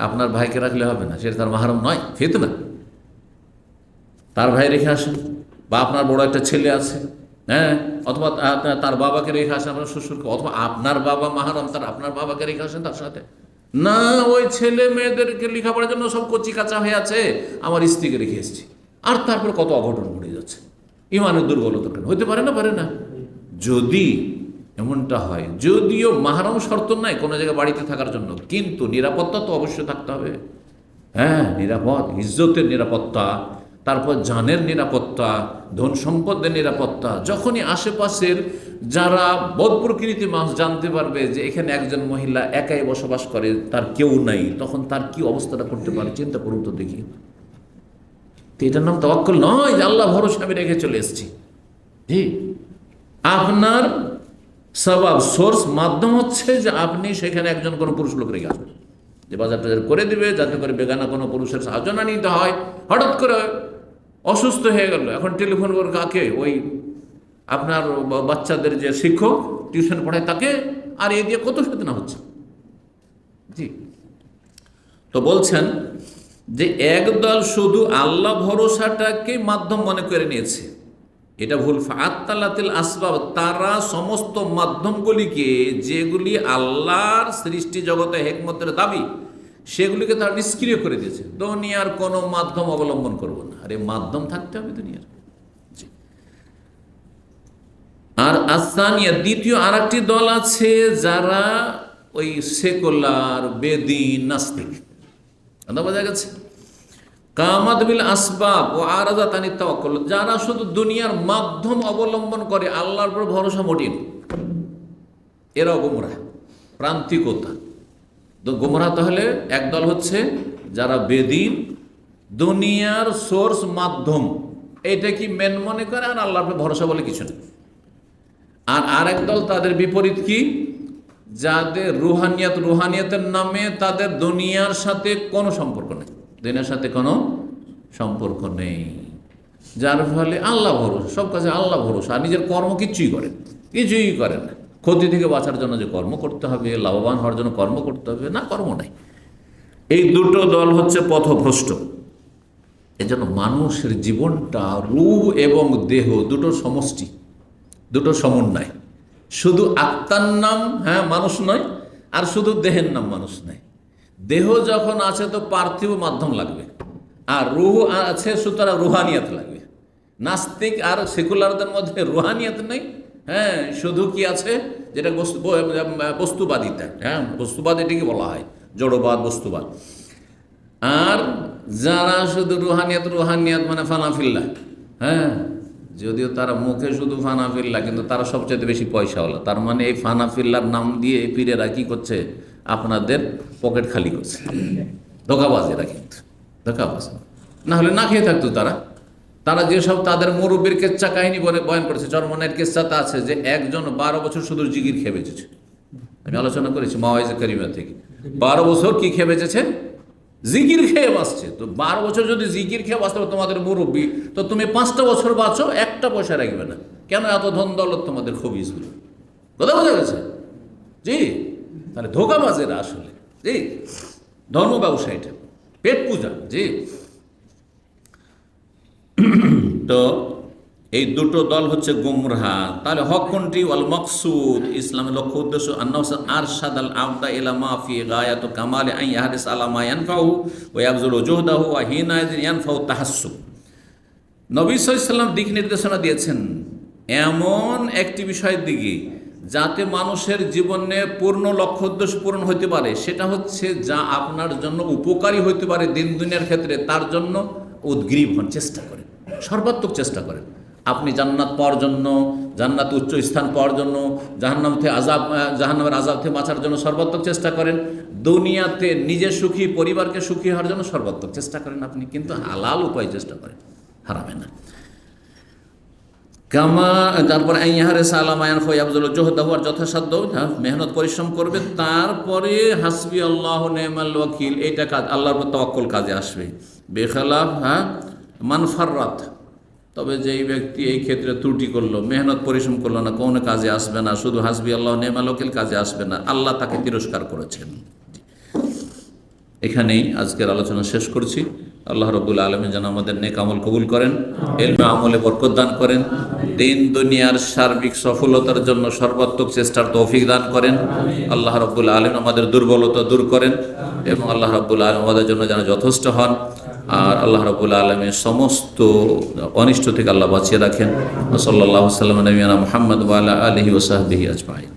আপনার ভাইকে রাখলে হবে না, সেটা তার মাহরম নয়, ফিতনা। তার ভাই রেখে আসেন, বা আপনার বড় একটা ছেলে আছে, হ্যাঁ, অথবা তার বাবাকে রেখে আসেন, আপনার শ্বশুরকে, অথবা আপনার বাবা মাহরম, আপনার বাবাকে রেখে আসেন তার সাথে। না, ওই ছেলে মেয়েদেরকে লেখাপড়ার জন্য সব কচি কাঁচা হয়ে আছে, আমার স্ত্রীকে রেখে এসেছি, আর তারপরে কত অঘটন ঘটে যাচ্ছে। ইমানের দুর্বলতা হতে পারে না। যদি এমনটা হয়, যদিও মাহরম শর্ত নাই কোনো জায়গায় বাড়িতে থাকার জন্য, কিন্তু নিরাপত্তা তো অবশ্যই থাকতে হবে। হ্যাঁ, নিরাপদ, ইজ্জতের নিরাপত্তা, তারপর জানের নিরাপত্তা, ধন সম্পদের নিরাপত্তা। যখনই আশেপাশের যারা বদ প্রকৃতি মানুষ জানতে পারবে যে এখানে একজন মহিলা একাই বসবাস করে, তার কেউ নাই, তখন তার কি অবস্থাটা করতে পারে চিন্তা করুন তো দেখি। তো এটার নাম তাওয়াক্কুল নয় যে আল্লাহ ভরসা আমি রেখে চলে এসেছি। জি, আপনার সবাব সোর্স মাধ্যম হচ্ছে যে আপনি সেখানে একজন কোনো পুরুষ লোক রেখে আসবেন, যে বাজার টাজার করে দিবে, যাতে করে বেগানা কোনো পুরুষের সাহায্য না নিতে হয়। হঠাৎ করে অসুস্থ হয়ে গেল, এখন টেলিফোন করে কাকে? ওই আপনার বাচ্চাদের যে শিক্ষক টিউশন পড়ায় তাকে, আর এই দিয়ে কত ফিতনা হচ্ছে। জি, তো বলছেন যে একদল শুধু আল্লাহ ভরসাটাকে মাধ্যম মনে করে নিয়েছে, এটা ভুল। ফাআত্তালাতিল আসবাব, তারা সমস্ত মাধ্যমগুলিকে, যেগুলি আল্লাহর সৃষ্টি জগতে হিকমতের দাবি, সেগুলিকে তারা নিষ্ক্রিয় করে দিয়েছে। দুনিয়ার কোনো মাধ্যম অবলম্বন করব না, আরে মাধ্যম থাকতে হবে দুনিয়ার। আর আসানিয়া, দ্বিতীয় আর একটি দল আছে যারা ওই সেকুলার, বেদিন, নাস্তিক। বোঝা গেছে? কামাত বিল আসবাব ও আরাজাত আনিত তাওয়াক্কুল, যারা শুধু দুনিয়ার মাধ্যম অবলম্বন করে, আল্লাহর উপর ভরসা মোটেই। এরাও গোমরাহ, প্রান্তিকতা। গোমরাহ তাহলে একদল হচ্ছে যারা বেদিন, দুনিয়ার সোর্স মাধ্যম এটা কি মেন মনে করে, আর আল্লাহর উপর ভরসা বলে কিছু নেই। আর আরেক দল তাদের বিপরীত কি, যাদের রুহানিয়াতের নামে তাদের দুনিয়ার সাথে কোনো সম্পর্ক নেই, দুনিয়ার সাথে কোনো সম্পর্ক নেই, যার ফলে আল্লাহ ভরসা, সব কাজে আল্লাহ ভরসা, আর নিজের কর্ম কিছুই করেন না। ক্ষতি থেকে বাঁচার জন্য যে কর্ম করতে হবে, লাভবান হওয়ার জন্য কর্ম করতে হবে, না, কর্ম নাই। এই দুটো দল হচ্ছে পথভ্রষ্ট। এজন্য মানুষের জীবনটা রূহ এবং দেহ দুটোর সমষ্টি, দুটো সমন্বয়। শুধু আত্মার নাম, হ্যাঁ, মানুষ নয়, আর শুধু দেহের নাম মানুষ নেই। দেহ যখন আছে তো পার্থিব মাধ্যম লাগবে, আর রুহ আছে সুতরাং রুহানিয়াত লাগবে। নাস্তিক আর সেকুলারদের মধ্যে রুহানিয়াত নেই। হ্যাঁ, শুধু কি আছে, যেটা বস্তুবাদিতা। হ্যাঁ, বস্তুবাদ এটিকে বলা হয়, জড়বাদ, বস্তুবাদ। আর যারা শুধু রুহানিয়াত, রুহানিয়াত মানে ফানাফিল্লাহ। হ্যাঁ, যদিও তারা মুখে শুধু ফানাফিল্লাহ, কিন্তু তারা সবচেয়ে বেশি পয়সাওয়ালা। তার মানে এই ফানাফিল্লার নাম দিয়ে পীরেরা কি করছে, আপনাদের পকেট খালি করছে। ধোঁকাবাজেরা, কিন্তু ধোঁকাবাজ না হলে না খেয়ে থাকতো তারা। তারা যেসব তাদের মুরব্বীর কেচ্চা কাহিনী বয়ান করেছে, চরমনের কেচ্চাটা আছে যে একজন 12 বছর শুধু জিগির খেয়ে বেঁচেছে। আমি আলোচনা করেছি মাওয়াইজে কারিমা থেকে। 12 বছর কি খেয়ে বেঁচেছে? জিকির খেয়ে বাঁচছে। তো 12 বছর যদি জিকির খেয়ে বাঁচতে হবে তোমাদের মুরব্বী, তো তুমি 5টা বছর বাঁচো, একটা পয়সা রাখবে না। কেন এত ধন দৌলত তোমাদের খবিজগুলো? কথা বোঝা গেছে? জি, তাহলে ধোঁকাবাজেরা আসলে। জি, ধর্ম ব্যবসায়ীটা, পেট পূজা। জি, তো এই দুটো দল হচ্ছে গুমরাহ। তাহলে হক কোনটি? ওয়াল মাকসুদ, ইসলামের লক্ষ্য উদ্দেশ্য আন্নাহু আরশাদাল আবদা ইলা মা ফি গায়াতু কামালি আন ইয়াহরিস আলা মা ইয়ানফাহু ওয়া ইয়াবযুলু জুহদাহু ওয়া হিনাইযিন ইয়ানফাহু তাহাসসুব। নবী সাল্লাল্লাহু আলাইহি ওয়াসাল্লাম দিক নির্দেশনা দিয়েছেন এমন একটি বিষয়ের দিকে যাতে মানুষের জীবনে পূর্ণ লক্ষ্য উদ্দেশ্য পূরণ হতে পারে। সেটা হচ্ছে যা আপনার জন্য উপকারী হতে পারে দিন দুনিয়ার ক্ষেত্রে, তার জন্য উদ্গ্রীব হন, চেষ্টা করেন, সর্বাত্মক চেষ্টা করেন। আপনি জান্নাত পাওয়ার জন্য, জান্নাত উচ্চ স্থান পাওয়ার জন্য, জাহান্নামের আযাব থেকে বাঁচার জন্য সর্বাত্মক চেষ্টা করেন। দুনিয়াতে নিজে সুখী, পরিবারকে সুখী হওয়ার জন্য সর্বাত্মক চেষ্টা করেন আপনি, কিন্তু হালাল উপায় চেষ্টা করেন, হারামে না। তারপরে যথাসাধ্য মেহনত পরিশ্রম করবে। তারপরে হাসবি আল্লাহ নেমাল ওয়াকিল, এইটা কাজ, আল্লাহর উপর তাওয়াক্কুল কাজে আসবে। বেখালাফ মানফাররাত, তবে যেই ব্যক্তি এই ক্ষেত্রে ত্রুটি করলো, মেহনত পরিশ্রম করলো না, কোনো কাজে আসবে না, শুধু হাসবি আল্লাহ নেমাল ওয়াকিল কাজে আসবে না, আল্লাহ তাকে তিরস্কার করেছেন। এখানেই আজকের আলোচনা শেষ করছি। আল্লাহ রাব্বুল আলামিন যেন আমাদের নেক আমল কবুল করেন, ইলমে আমলে বরকত দান করেন, দিন দুনিয়ার সার্বিক সফলতার জন্য সর্বাত্মক চেষ্টার তৌফিক দান করেন। আল্লাহ রাব্বুল আলামিন আমাদের দুর্বলতা দূর করেন এবং আল্লাহ রাব্বুল আলামিন আমাদের জন্য যেন যথেষ্ট হন। আর আল্লাহ রাব্বুল আলামিন সমস্ত অনিষ্ট থেকে আল্লাহ বাঁচিয়ে রাখেন। সাল্লাল্লাহু আলাইহি ওয়া সাল্লাম নবিয়ানা মুহাম্মদ ওয়া আলা আলিহি ওয়া সাহবিহি আজমাইন।